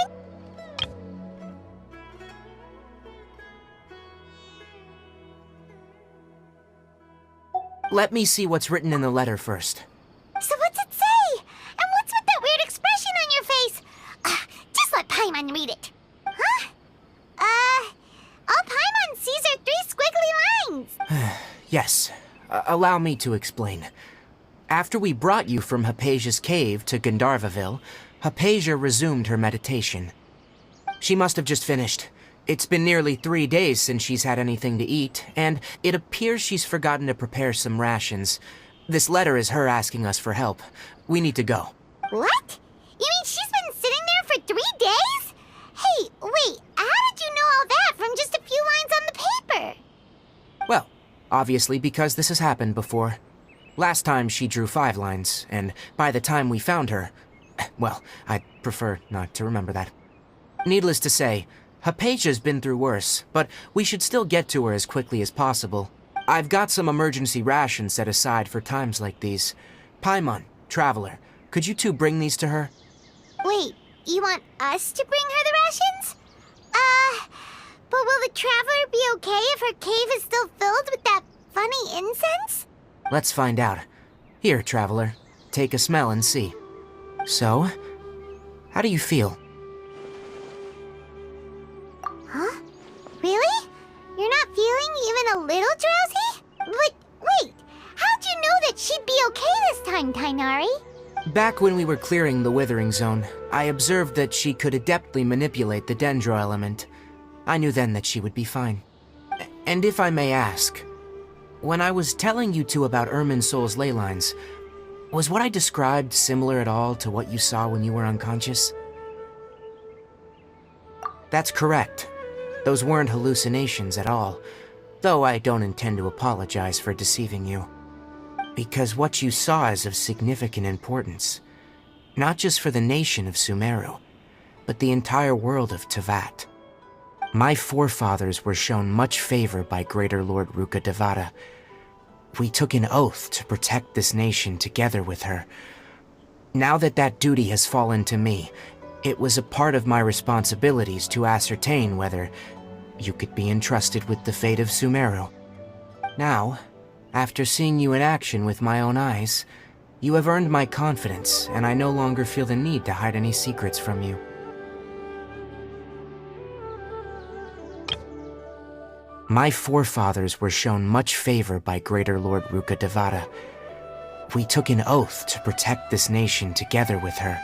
[SPEAKER 6] Let me see what's written in the letter first.
[SPEAKER 3] So what's it say? And what's with that weird expression on your face? Just let Paimon read it. Huh? All Paimon sees are 3 squiggly lines.
[SPEAKER 6] Yes. Allow me to explain. After we brought you from Hypatia's cave to Gandharvaville, Hypatia resumed her meditation. She must have just finished. It's been nearly 3 days since she's had anything to eat, and it appears she's forgotten to prepare some rations. This letter is her asking us for help. We need to go.
[SPEAKER 3] What? You mean she's been sitting there for 3 days? Hey, wait, how did you know all that from just a few lines on the paper?
[SPEAKER 6] Well, obviously because this has happened before. Last time she drew 5 lines, and by the time we found her... Well, I'd prefer not to remember that. Needless to say, Hypatia's been through worse, but we should still get to her as quickly as possible. I've got some emergency rations set aside for times like these. Paimon, Traveler, could you two bring these to her?
[SPEAKER 3] Wait, you want us to bring her the rations? But will the Traveler be okay if her cave is still filled with that funny incense?
[SPEAKER 6] Let's find out. Here, Traveler, take a smell and see. So, how do you feel?
[SPEAKER 3] Huh? Really? You're not feeling even a little drowsy? But wait, how'd you know that she'd be okay this time, Tighnari?
[SPEAKER 6] Back when we were clearing the Withering Zone, I observed that she could adeptly manipulate the Dendro element. I knew then that she would be fine. And if I may ask, When I was telling you two about Irminsul's ley lines, was what I described similar at all to what you saw when you were unconscious? That's correct. Those weren't hallucinations at all, though I don't intend to apologize for deceiving you. Because what you saw is of significant importance, not just for the nation of Sumeru, but the entire world of Teyvat. My forefathers were shown much favor by Greater Lord Rukkhadevata. We took an oath to protect this nation together with her. Now that that duty has fallen to me, it was a part of my responsibilities to ascertain whether you could be entrusted with the fate of Sumeru. Now, after seeing you in action with my own eyes, you have earned my confidence, and I no longer feel the need to hide any secrets from you. My forefathers were shown much favor by Greater Lord Rukkhadevata. We took an oath to protect this nation together with her.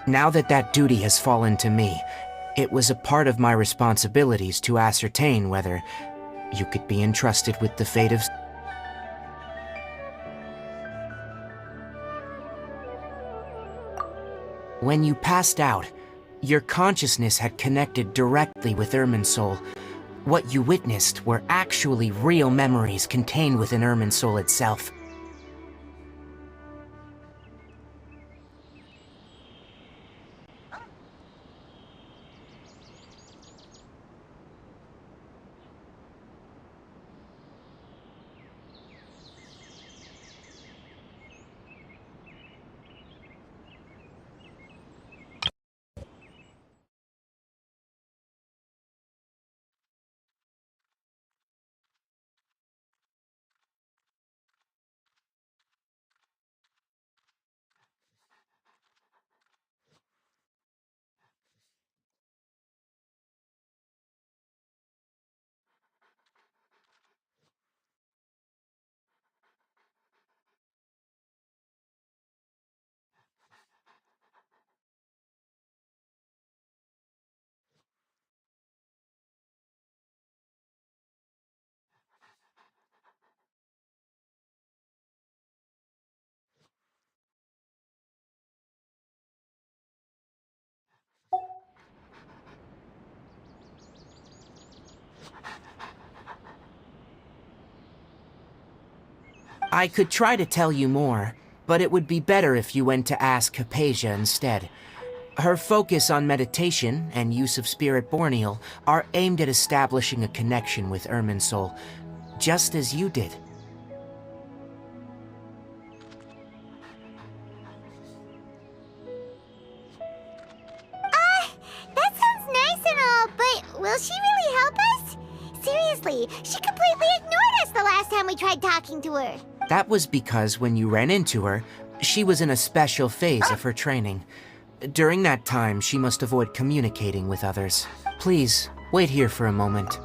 [SPEAKER 6] Now that that duty has fallen to me, it was a part of my responsibilities to ascertain whether you could be entrusted with the fate of... When you passed out, your consciousness had connected directly with Irminsul. What you witnessed were actually real memories contained within Irminsul itself. I could try to tell you more, but it would be better if you went to ask Hypatia instead. Her focus on meditation and use of Spirit Borneal are aimed at establishing a connection with Irminsul, just as you did.
[SPEAKER 3] That sounds nice and all, but will she really help us? Seriously, she completely ignored us the last time we tried talking to her.
[SPEAKER 6] That was because when you ran into her, she was in a special phase of her training. During that time, she must avoid communicating with others. Please, wait here for a moment.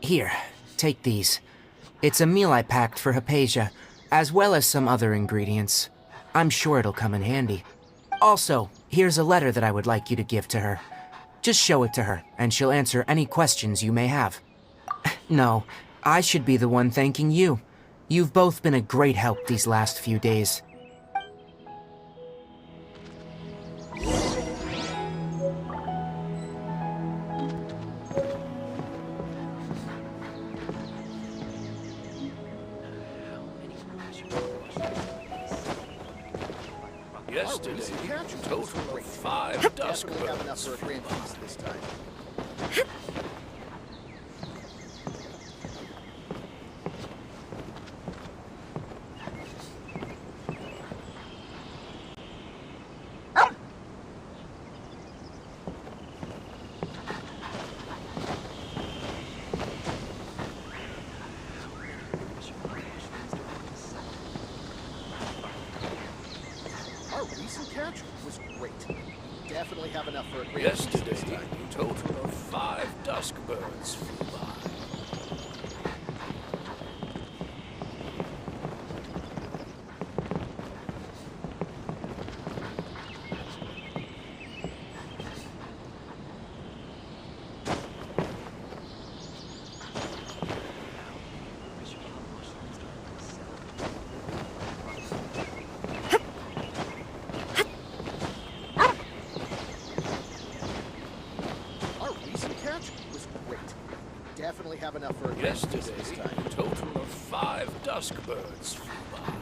[SPEAKER 6] Here, take these. It's a meal I packed for Hypatia, as well as some other ingredients. I'm sure it'll come in handy. Also, here's a letter that I would like you to give to her. Just show it to her, and she'll answer any questions you may have. No, I should be the one thanking you. You've both been a great help these last few days.
[SPEAKER 9] Yesterday, total of 5 dusk birds.
[SPEAKER 10] This time. recent catch was great. Definitely have enough for a great
[SPEAKER 9] Yesterday, a total of 5 dusk birds flew by.
[SPEAKER 10] Our recent catch was great. Definitely have enough for a great
[SPEAKER 9] Yesterday,
[SPEAKER 10] this time.
[SPEAKER 9] a total of 5 dusk birds flew by.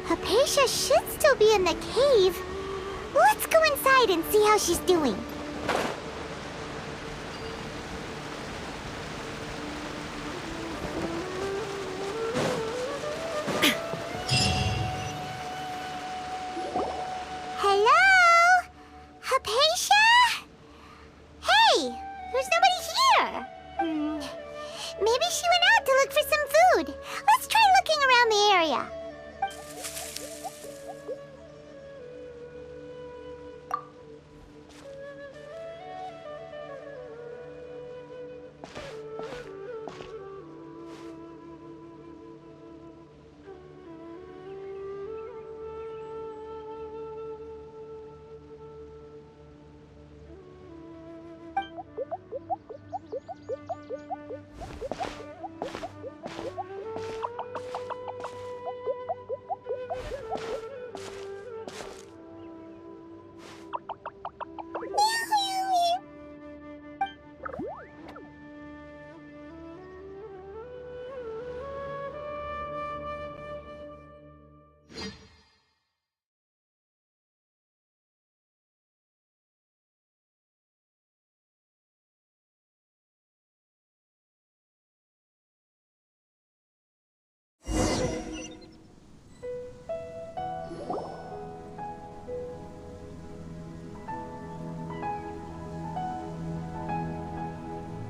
[SPEAKER 3] Hypatia should still be in the cave. Let's go inside and see how she's doing. Hello? Hypatia? Hey, there's nobody here. Maybe she went out to look for some food. Let's try looking around the area.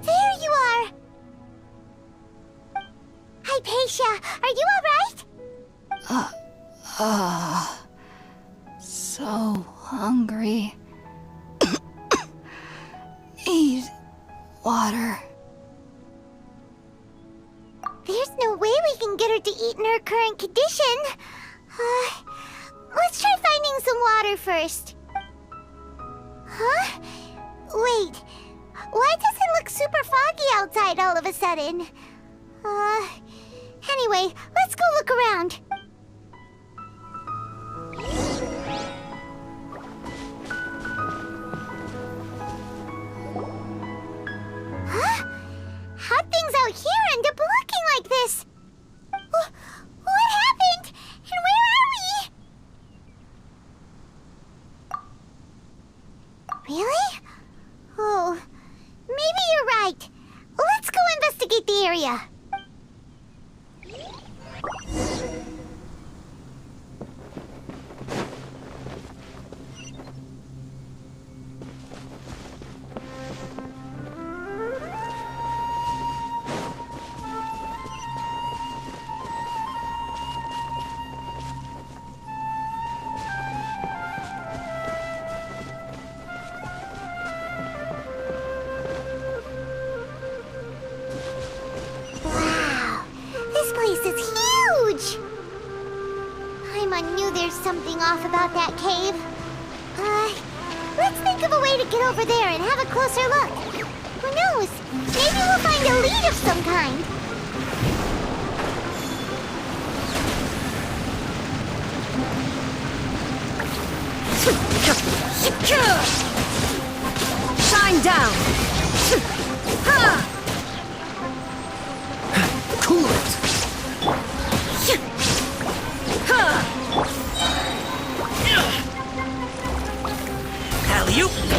[SPEAKER 3] There you are! Hypatia, are you alright?
[SPEAKER 4] So hungry. Need water.
[SPEAKER 3] There's no way we can get her to eat in her current condition. Let's try finding some water first. Huh? Wait, why does it look super foggy outside all of a sudden? Anyway, let's go look around. Huh? How'd things out here end up looking like this? What happened? And where are we? Really? Oh, maybe you're right. Let's go investigate the area. Wow, this place is huge! Paimon knew there's something off about that cave. Let's think of a way to get over there and have a closer look. Who knows? Maybe we'll find a lead of some kind.
[SPEAKER 4] down!
[SPEAKER 8] Cool it!
[SPEAKER 2] Alley-oop!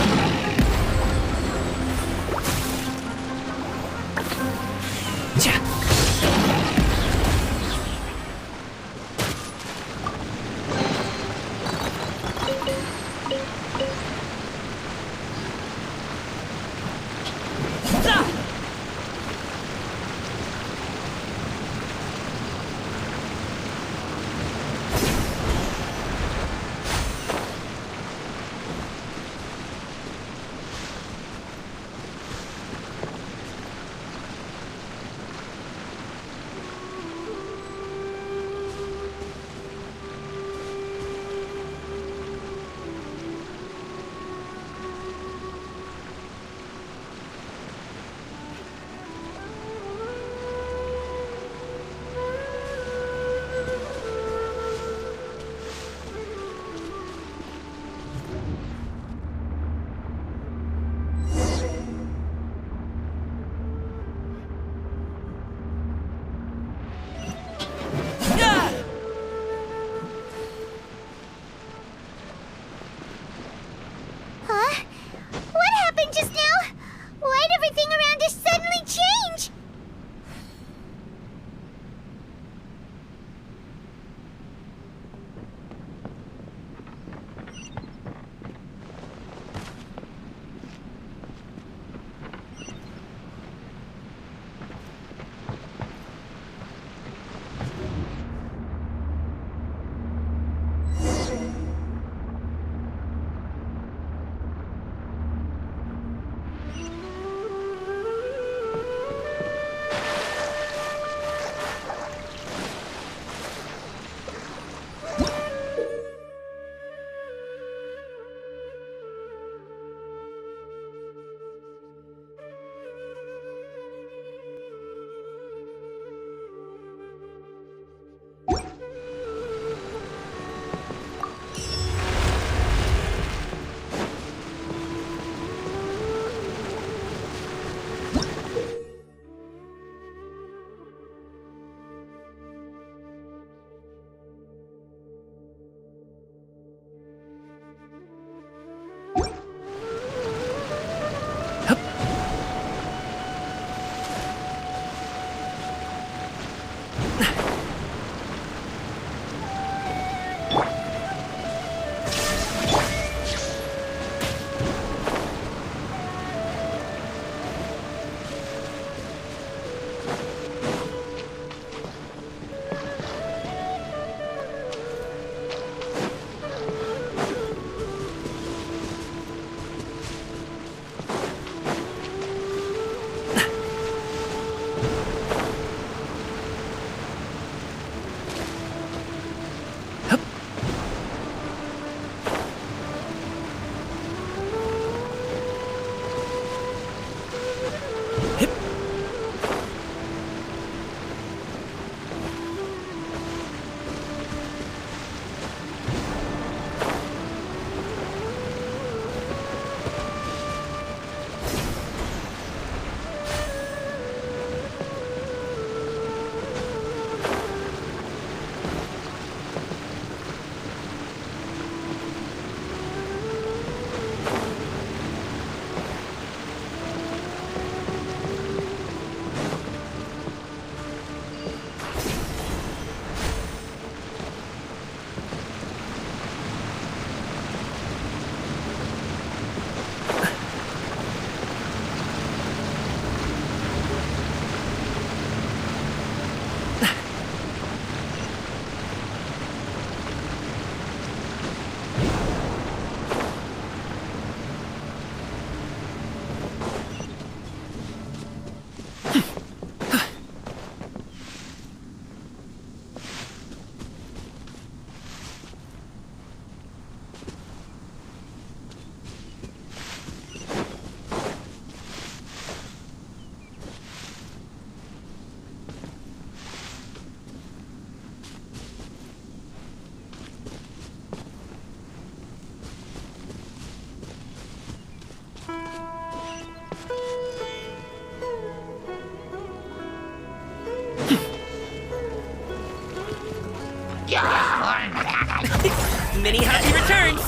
[SPEAKER 2] many happy returns!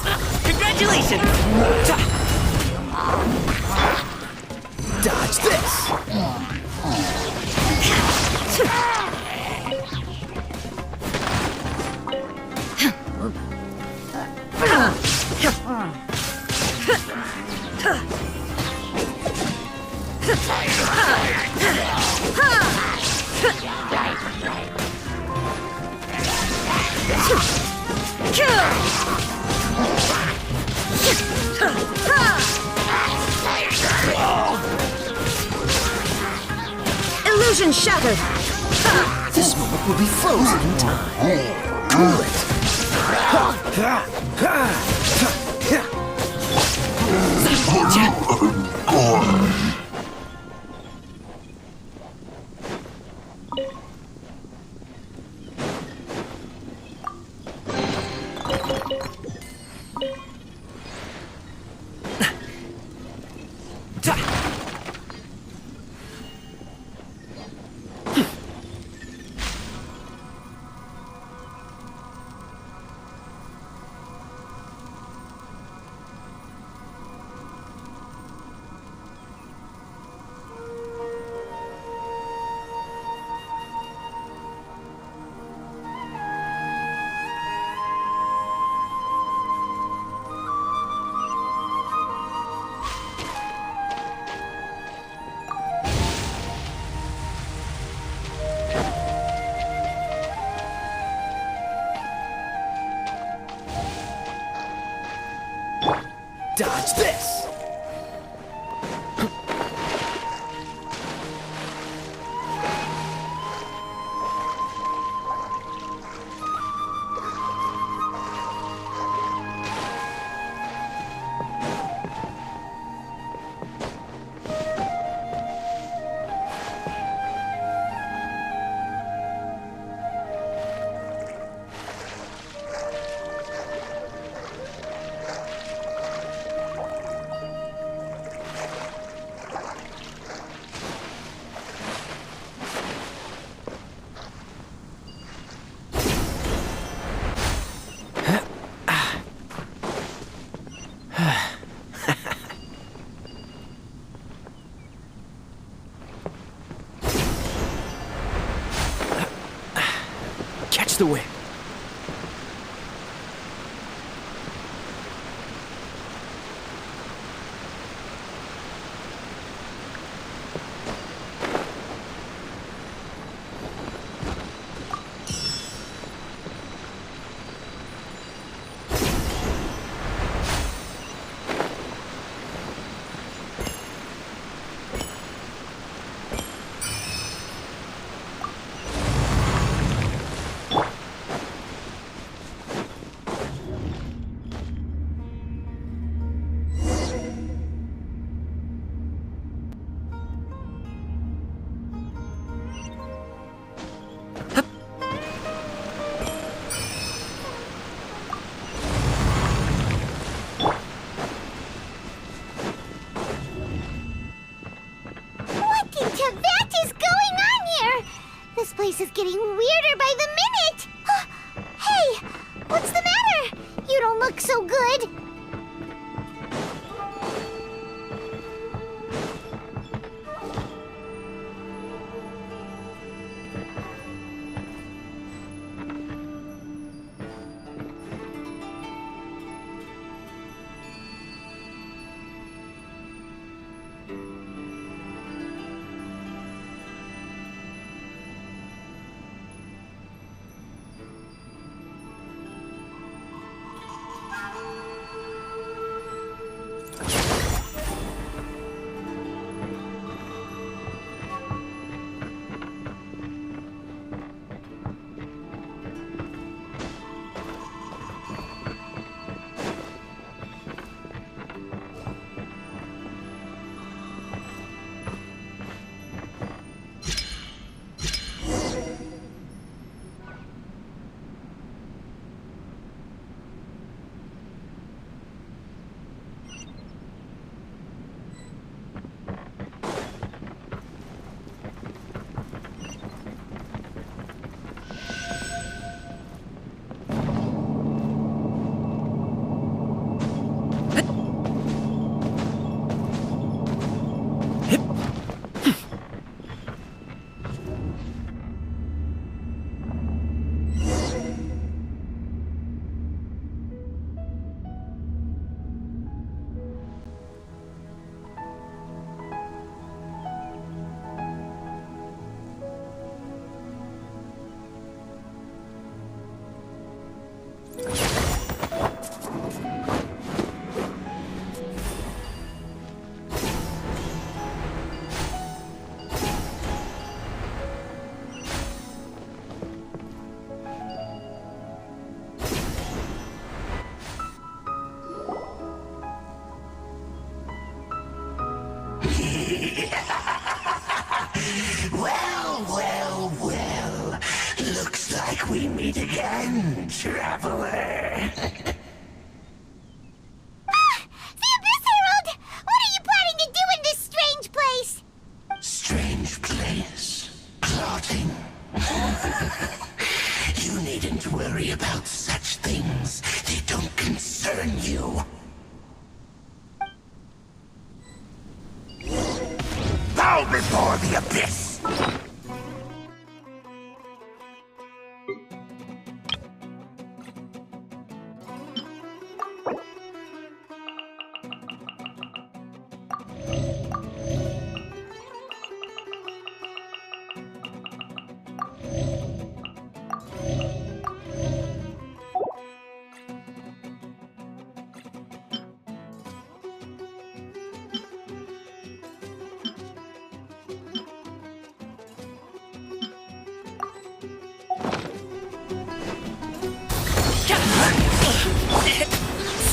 [SPEAKER 2] Congratulations!
[SPEAKER 8] Dodge this!
[SPEAKER 11] Illusion shattered!
[SPEAKER 8] This moment will be frozen in time. Cool it! Dodge this! Catch the wind.
[SPEAKER 3] This place is getting weirder by the minute! Hey, what's the matter? You don't look so good.
[SPEAKER 8] Well. Looks like we meet again, traveler.
[SPEAKER 3] The Abyss Herald! What are you planning to do in this strange place?
[SPEAKER 8] Strange place. Plotting. You needn't worry about such things. They don't concern you. Bow before the Abyss!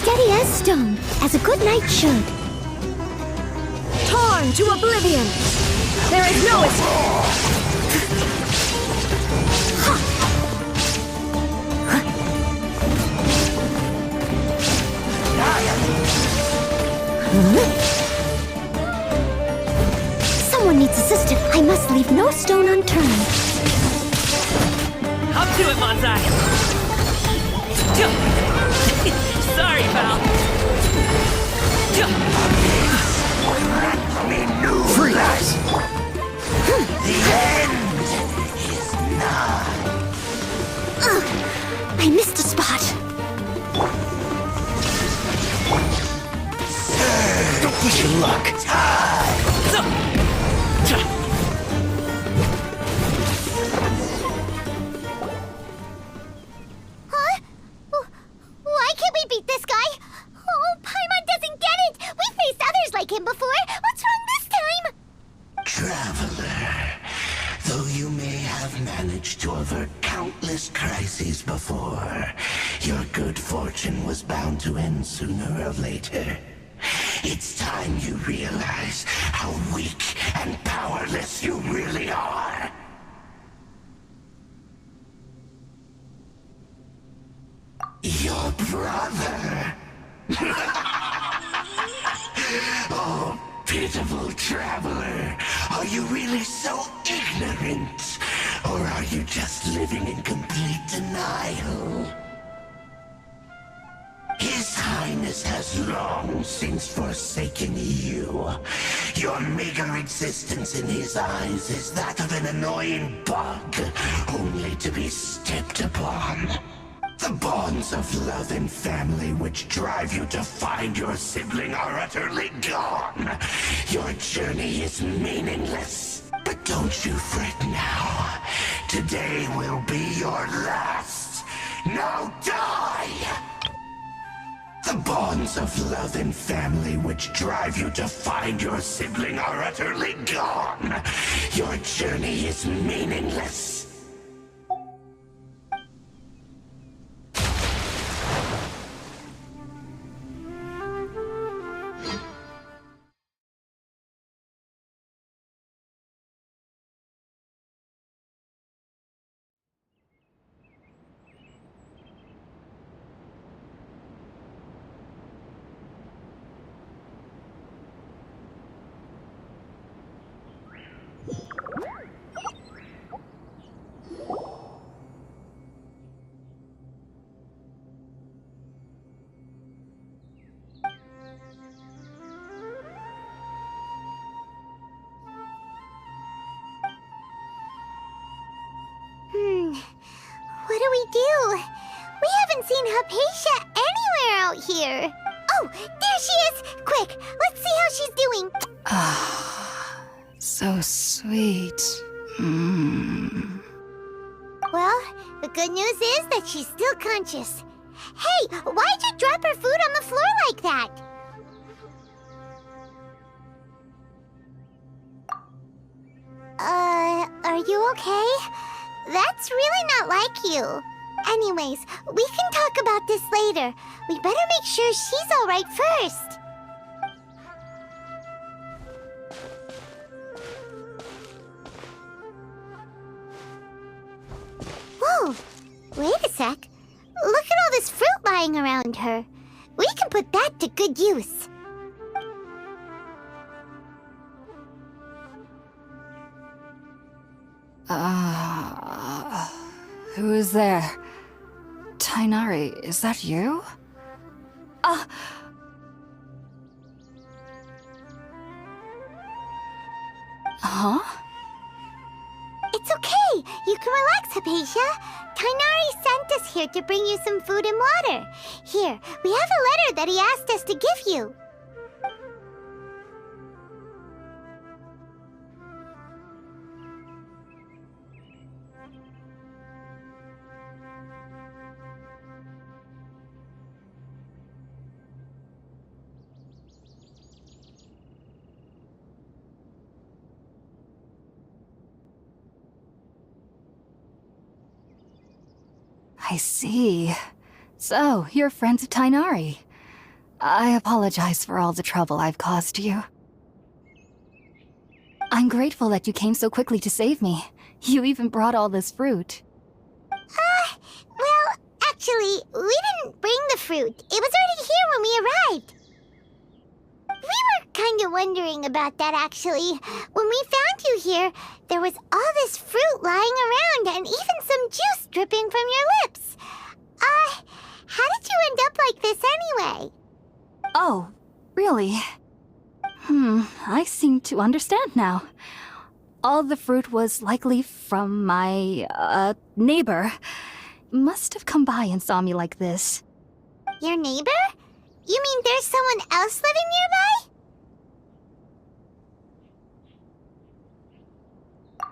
[SPEAKER 3] Steady as stone, as a good knight should.
[SPEAKER 11] Torn to oblivion! There is no escape!
[SPEAKER 3] Someone needs assistance. I must leave no stone unturned.
[SPEAKER 2] Up to it, Manzai! Sorry, pal.
[SPEAKER 8] Freeze! The end is nigh.
[SPEAKER 3] I missed a spot.
[SPEAKER 8] Don't push your luck.
[SPEAKER 3] Huh? Why can't we beat this guy? Oh, Paimon doesn't get it! We faced others like him before! What's wrong this time?
[SPEAKER 8] Traveler, though you may have managed to avert countless crises before, your good fortune was bound to end sooner or later. It's time you realize how weak and powerless you really are. Your brother. Oh, pitiful traveler. Are you really so ignorant? Or are you just living in complete denial? His Highness has long since forsaken you. Your meager existence in his eyes is that of an annoying bug, only to be stepped upon. The bonds of love and family which drive you to find your sibling are utterly gone. Your journey is meaningless. But don't you fret now. Today will be your last. Now die! The bonds of love and family which drive you to find your sibling are utterly gone. Your journey is meaningless.
[SPEAKER 3] What do we do? We haven't seen Hypatia anywhere out here. Oh, there she is! Quick, let's see how she's doing.
[SPEAKER 4] Ah, so sweet.
[SPEAKER 3] Well, the good news is that she's still conscious. Hey, why'd you drop her food on the floor like that? Are you okay? That's really not like you. Anyways, we can talk about this later. We better make sure she's alright first. Wait a sec. Look at all this fruit lying around her. We can put that to good use.
[SPEAKER 4] Who is there? Tainari, is that you? Huh?
[SPEAKER 3] It's okay. You can relax, Hypatia. Tainari sent us here to bring you some food and water. Here, we have a letter that he asked us to give you.
[SPEAKER 4] I see. So, you're friends of Tainari. I apologize for all the trouble I've caused you. I'm grateful that you came so quickly to save me. You even brought all this fruit.
[SPEAKER 3] Well, actually, we didn't bring the fruit. It was already here when we arrived. We were kind of wondering about that, actually. When we found you here, there was all this fruit lying around and even some juice dripping from your lips. How did you end up like this anyway?
[SPEAKER 4] Oh, really? I seem to understand now. All the fruit was likely from my, neighbor. Must have come by and saw me like this.
[SPEAKER 3] Your neighbor? You mean there's someone else living nearby?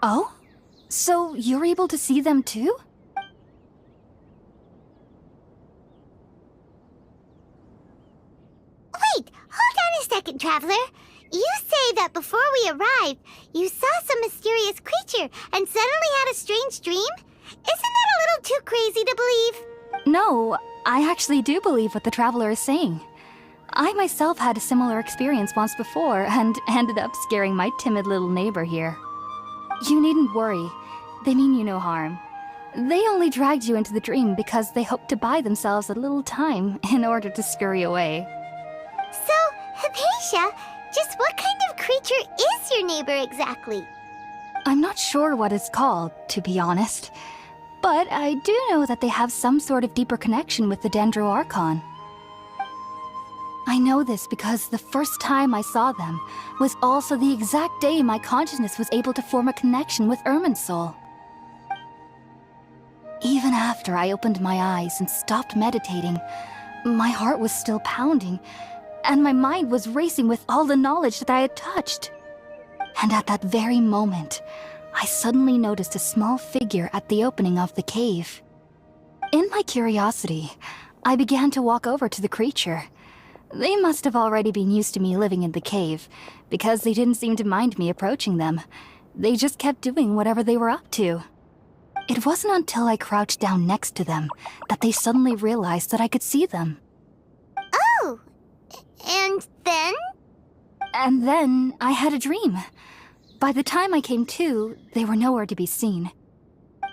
[SPEAKER 4] Oh? So you're able to see them too?
[SPEAKER 3] Wait, hold on a second, Traveler. You say that before we arrived, you saw some mysterious creature and suddenly had a strange dream? Isn't that a little too crazy to believe?
[SPEAKER 4] No, I actually do believe what the Traveler is saying. I myself had a similar experience once before and ended up scaring my timid little neighbor here. You needn't worry. They mean you no harm. They only dragged you into the dream because they hoped to buy themselves a little time in order to scurry away.
[SPEAKER 3] So, Hypatia, just what kind of creature is your neighbor exactly?
[SPEAKER 4] I'm not sure what it's called, to be honest. But I do know that they have some sort of deeper connection with the Dendro Archon. I know this because the first time I saw them was also the exact day my consciousness was able to form a connection with Irminsul. Even after I opened my eyes and stopped meditating, my heart was still pounding, and my mind was racing with all the knowledge that I had touched. And at that very moment, I suddenly noticed a small figure at the opening of the cave. In my curiosity, I began to walk over to the creature. They must have already been used to me living in the cave, because they didn't seem to mind me approaching them. They just kept doing whatever they were up to. It wasn't until I crouched down next to them that they suddenly realized that I could see them.
[SPEAKER 3] Oh, and then?
[SPEAKER 4] And then I had a dream. By the time I came to, they were nowhere to be seen.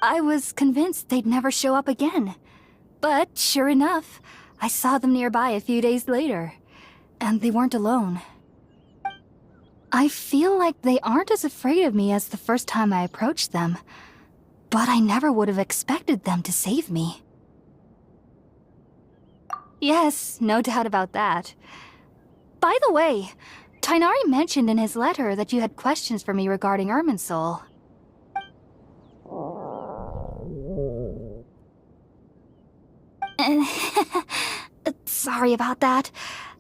[SPEAKER 4] I was convinced they'd never show up again. But sure enough, I saw them nearby a few days later, and they weren't alone. I feel like they aren't as afraid of me as the first time I approached them, but I never would have expected them to save me. Yes, no doubt about that. By the way, Tainari mentioned in his letter that you had questions for me regarding Irminsul. Sorry about that.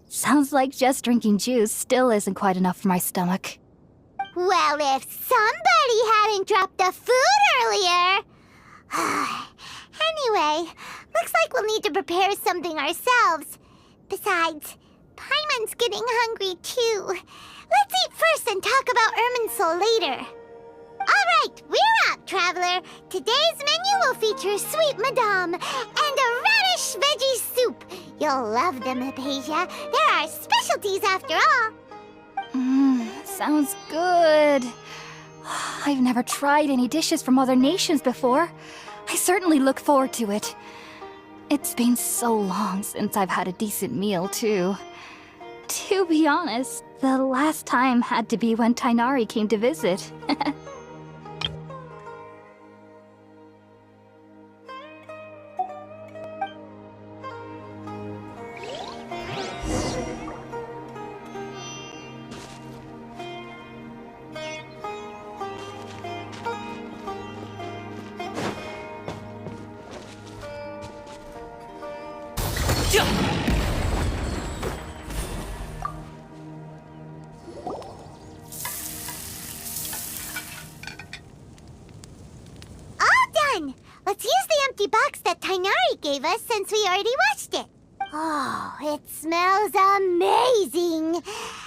[SPEAKER 4] Sounds like just drinking juice still isn't quite enough for my stomach.
[SPEAKER 3] Well, if somebody hadn't dropped the food earlier... Anyway, looks like we'll need to prepare something ourselves. Besides, Paimon's getting hungry too. Let's eat first and talk about Irminsul later. Alright, we're up, Traveler. Today's menu will feature Sweet Madame and a radish veggie soup. You'll love them, Hypatia. They're our specialties after all.
[SPEAKER 4] Sounds good. I've never tried any dishes from other nations before. I certainly look forward to it. It's been so long since I've had a decent meal, too. To be honest, the last time had to be when Tainari came to visit.
[SPEAKER 3] Let's use the empty box that Tainari gave us since we already washed it. Oh, it smells amazing.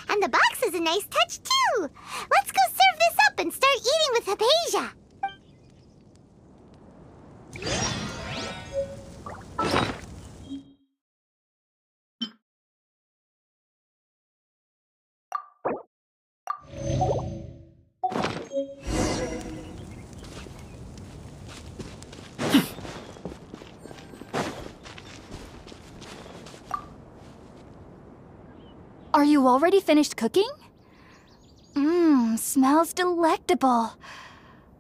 [SPEAKER 3] And the box is a nice touch, too. Let's go serve this up and start eating with Hypatia.
[SPEAKER 4] Are you already finished cooking? Smells delectable.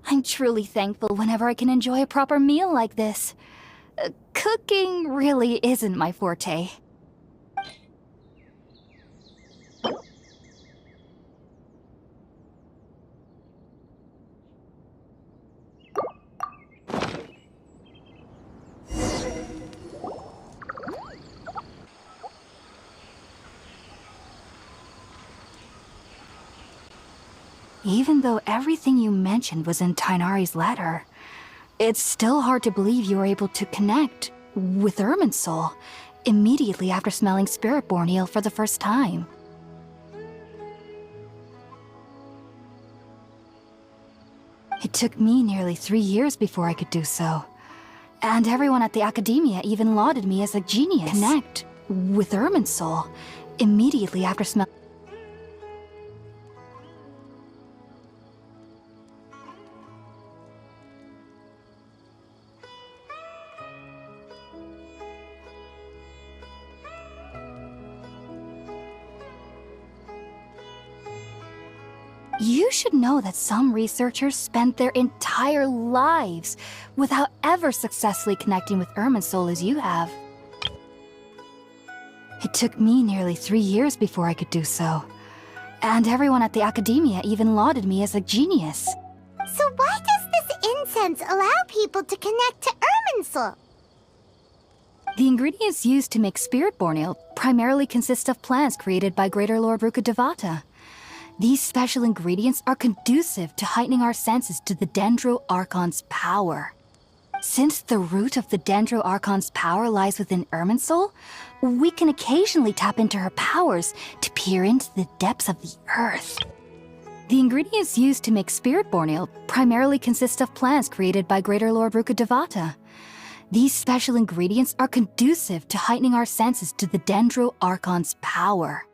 [SPEAKER 4] I'm truly thankful whenever I can enjoy a proper meal like this. Cooking really isn't my forte. Even though everything you mentioned was in Tainari's letter, it's still hard to believe you were able to connect with Irminsul immediately after smelling Spiritborn eel for the first time. It took me nearly 3 years before I could do so. And everyone at the Academia even lauded me as a genius. Connect with Irminsul immediately after smelling... You should know that some researchers spent their entire lives without ever successfully connecting with Irminsul as you have. It took me nearly 3 years before I could do so. And everyone at the Academia even lauded me as a genius.
[SPEAKER 3] So why does this incense allow people to connect to Irminsul?
[SPEAKER 4] The ingredients used to make Spiritborn ale primarily consist of plants created by Greater Lord Rukkhadevata. These special ingredients are conducive to heightening our senses to the Dendro Archon's power. Since the root of the Dendro Archon's power lies within Irminsul, we can occasionally tap into her powers to peer into the depths of the earth. The ingredients used to make Spiritborn ale primarily consist of plants created by Greater Lord Rukkhadevata. These special ingredients are conducive to heightening our senses to the Dendro Archon's power.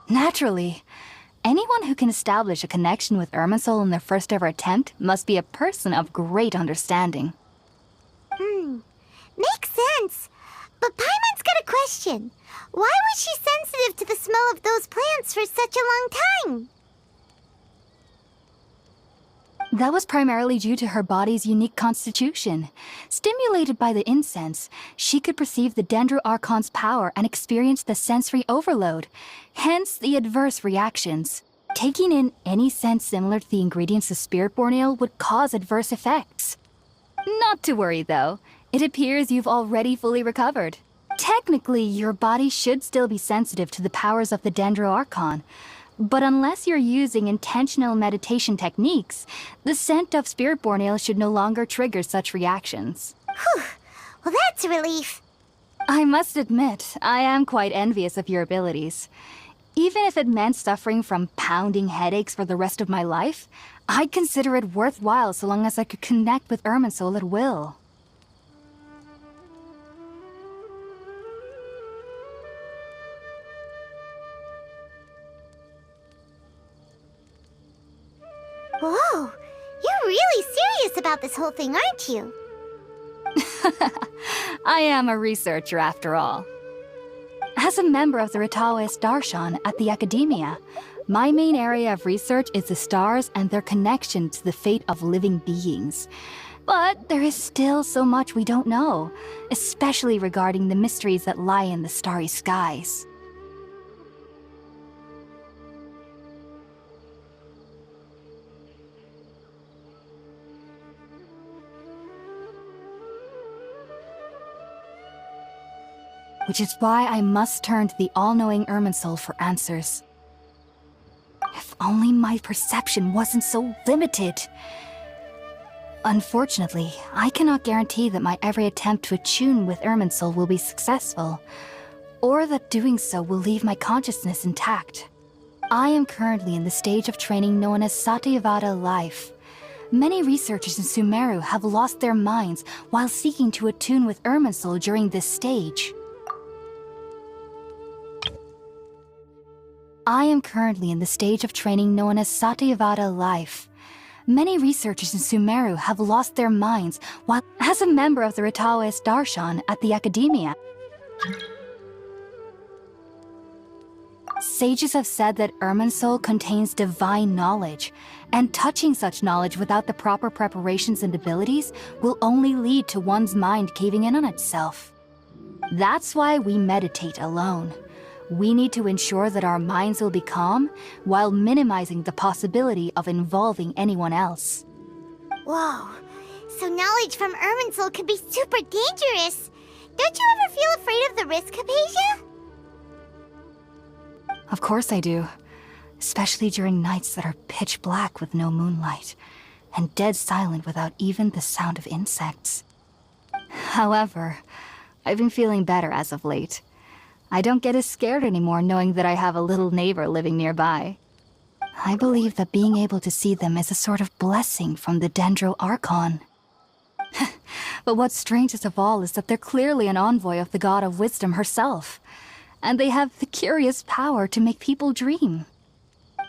[SPEAKER 4] Naturally, anyone who can establish a connection with Irminsul in their first ever attempt must be a person of great understanding.
[SPEAKER 3] Makes sense. But Paimon's got a question. Why was she sensitive to the smell of those plants for such a long time?
[SPEAKER 4] That was primarily due to her body's unique constitution. Stimulated by the incense, she could perceive the Dendro Archon's power and experience the sensory overload, hence the adverse reactions. Taking in any scent similar to the ingredients of Spiritborn ale would cause adverse effects. Not to worry, though. It appears you've already fully recovered. Technically, your body should still be sensitive to the powers of the Dendro Archon, but unless you're using intentional meditation techniques, the scent of Spiritborn ale should no longer trigger such reactions.
[SPEAKER 3] Whew. Well, that's a relief.
[SPEAKER 4] I must admit, I am quite envious of your abilities. Even if it meant suffering from pounding headaches for the rest of my life, I'd consider it worthwhile so long as I could connect with Irminsul at will.
[SPEAKER 3] Whoa, you're really serious about this whole thing, aren't you?
[SPEAKER 4] I am a researcher after all. As a member of the Ritaoist Archon at the Academia, my main area of research is the stars and their connection to the fate of living beings. But there is still so much we don't know, especially regarding the mysteries that lie in the starry skies. Which is why I must turn to the all-knowing Irminsul for answers. If only my perception wasn't so limited. Unfortunately, I cannot guarantee that my every attempt to attune with Irminsul will be successful, or that doing so will leave my consciousness intact. I am currently in the stage of training known as Satyavada life. Many researchers in Sumeru have lost their minds while seeking to attune with Irminsul during this stage. I am currently in the stage of training known as Satyavada life. Many researchers in Sumeru have lost their minds while, as a member of the Ritaoist Archon at the Academia, sages have said that Irminsul contains divine knowledge, and touching such knowledge without the proper preparations and abilities will only lead to one's mind caving in on itself. That's why we meditate alone. We need to ensure that our minds will be calm while minimizing the possibility of involving anyone else.
[SPEAKER 3] Whoa, so knowledge from Irminsul could be super dangerous. Don't you ever feel afraid of the risk, Hypatia?
[SPEAKER 4] Of course I do. Especially during nights that are pitch black with no moonlight, and dead silent without even the sound of insects. However, I've been feeling better as of late. I don't get as scared anymore knowing that I have a little neighbor living nearby. I believe that being able to see them is a sort of blessing from the Dendro Archon. But what's strangest of all is that they're clearly an envoy of the God of Wisdom herself, and they have the curious power to make people dream.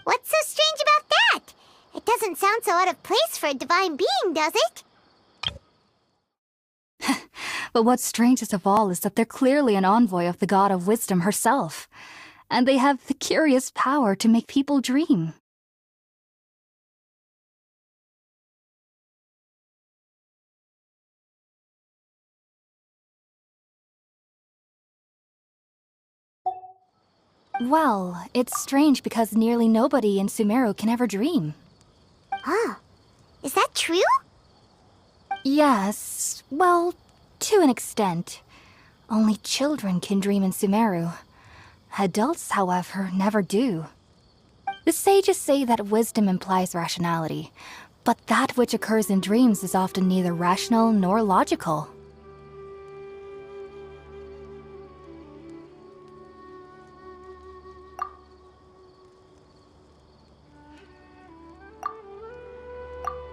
[SPEAKER 3] What's so strange about that? It doesn't sound so out of place for a divine being, does it?
[SPEAKER 4] But what's strangest of all is that they're clearly an envoy of the God of Wisdom herself, and they have the curious power to make people dream. Well, it's strange because nearly nobody in Sumeru can ever dream.
[SPEAKER 3] Huh. Is that true?
[SPEAKER 4] Yes, well, to an extent. Only children can dream in Sumeru. Adults, however, never do. The sages say that wisdom implies rationality, but that which occurs in dreams is often neither rational nor logical.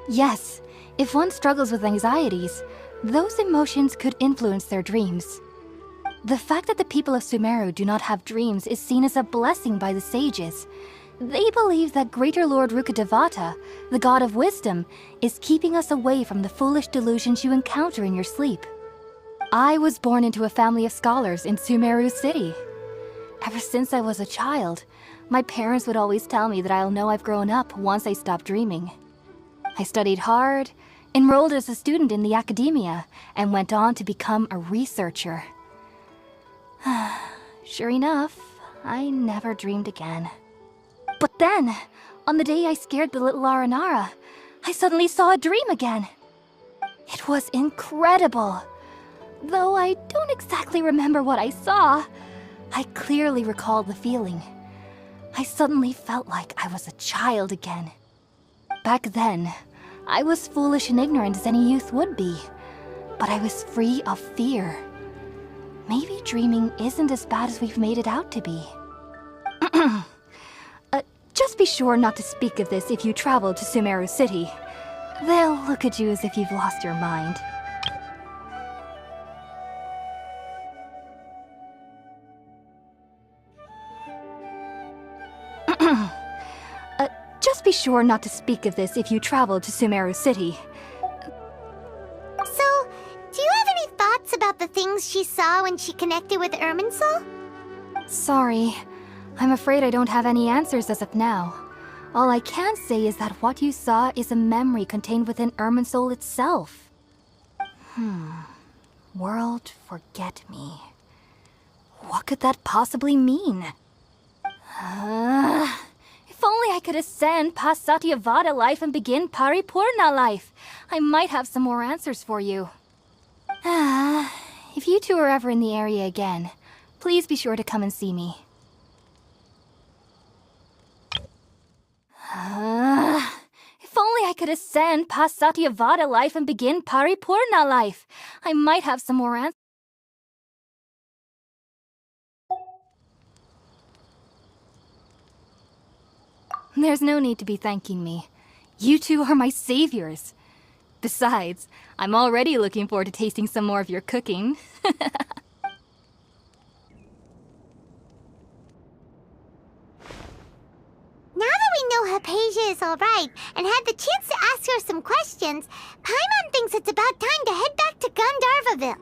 [SPEAKER 4] Yes, if one struggles with anxieties, those emotions could influence their dreams. The fact that the people of Sumeru do not have dreams is seen as a blessing by the sages. They believe that Greater Lord Rukkhadevata, the God of Wisdom, is keeping us away from the foolish delusions you encounter in your sleep. I was born into a family of scholars in Sumeru City. Ever since I was a child, my parents would always tell me that I'll know I've grown up once I stop dreaming. I studied hard, enrolled as a student in the Academia, and went on to become a researcher. Sure enough, I never dreamed again. But then, on the day I scared the little Aranara, I suddenly saw a dream again. It was incredible. Though I don't exactly remember what I saw, I clearly recall the feeling. I suddenly felt like I was a child again. Back then, I was foolish and ignorant as any youth would be, but I was free of fear. Maybe dreaming isn't as bad as we've made it out to be. Just be sure not to speak of this if you travel to Sumeru City. They'll look at you as if you've lost your mind. Just be be sure not to speak of this if you travel to Sumeru City.
[SPEAKER 3] So, do you have any thoughts about the things she saw when she connected with Irminsul?
[SPEAKER 4] Sorry. I'm afraid I don't have any answers as of now. All I can say is that what you saw is a memory contained within Irminsul itself. World forget me. What could that possibly mean? If only I could ascend past Satyavada life and begin Paripurna life, I might have some more answers for you. If you two are ever in the area again, please be sure to come and see me. If only I could ascend past Satyavada life and begin Paripurna life, I might have some more answers. There's no need to be thanking me. You two are my saviors. Besides, I'm already looking forward to tasting some more of your cooking.
[SPEAKER 3] Now that we know Hypatia is alright and had the chance to ask her some questions, Paimon thinks it's about time to head back to Gandharvaville.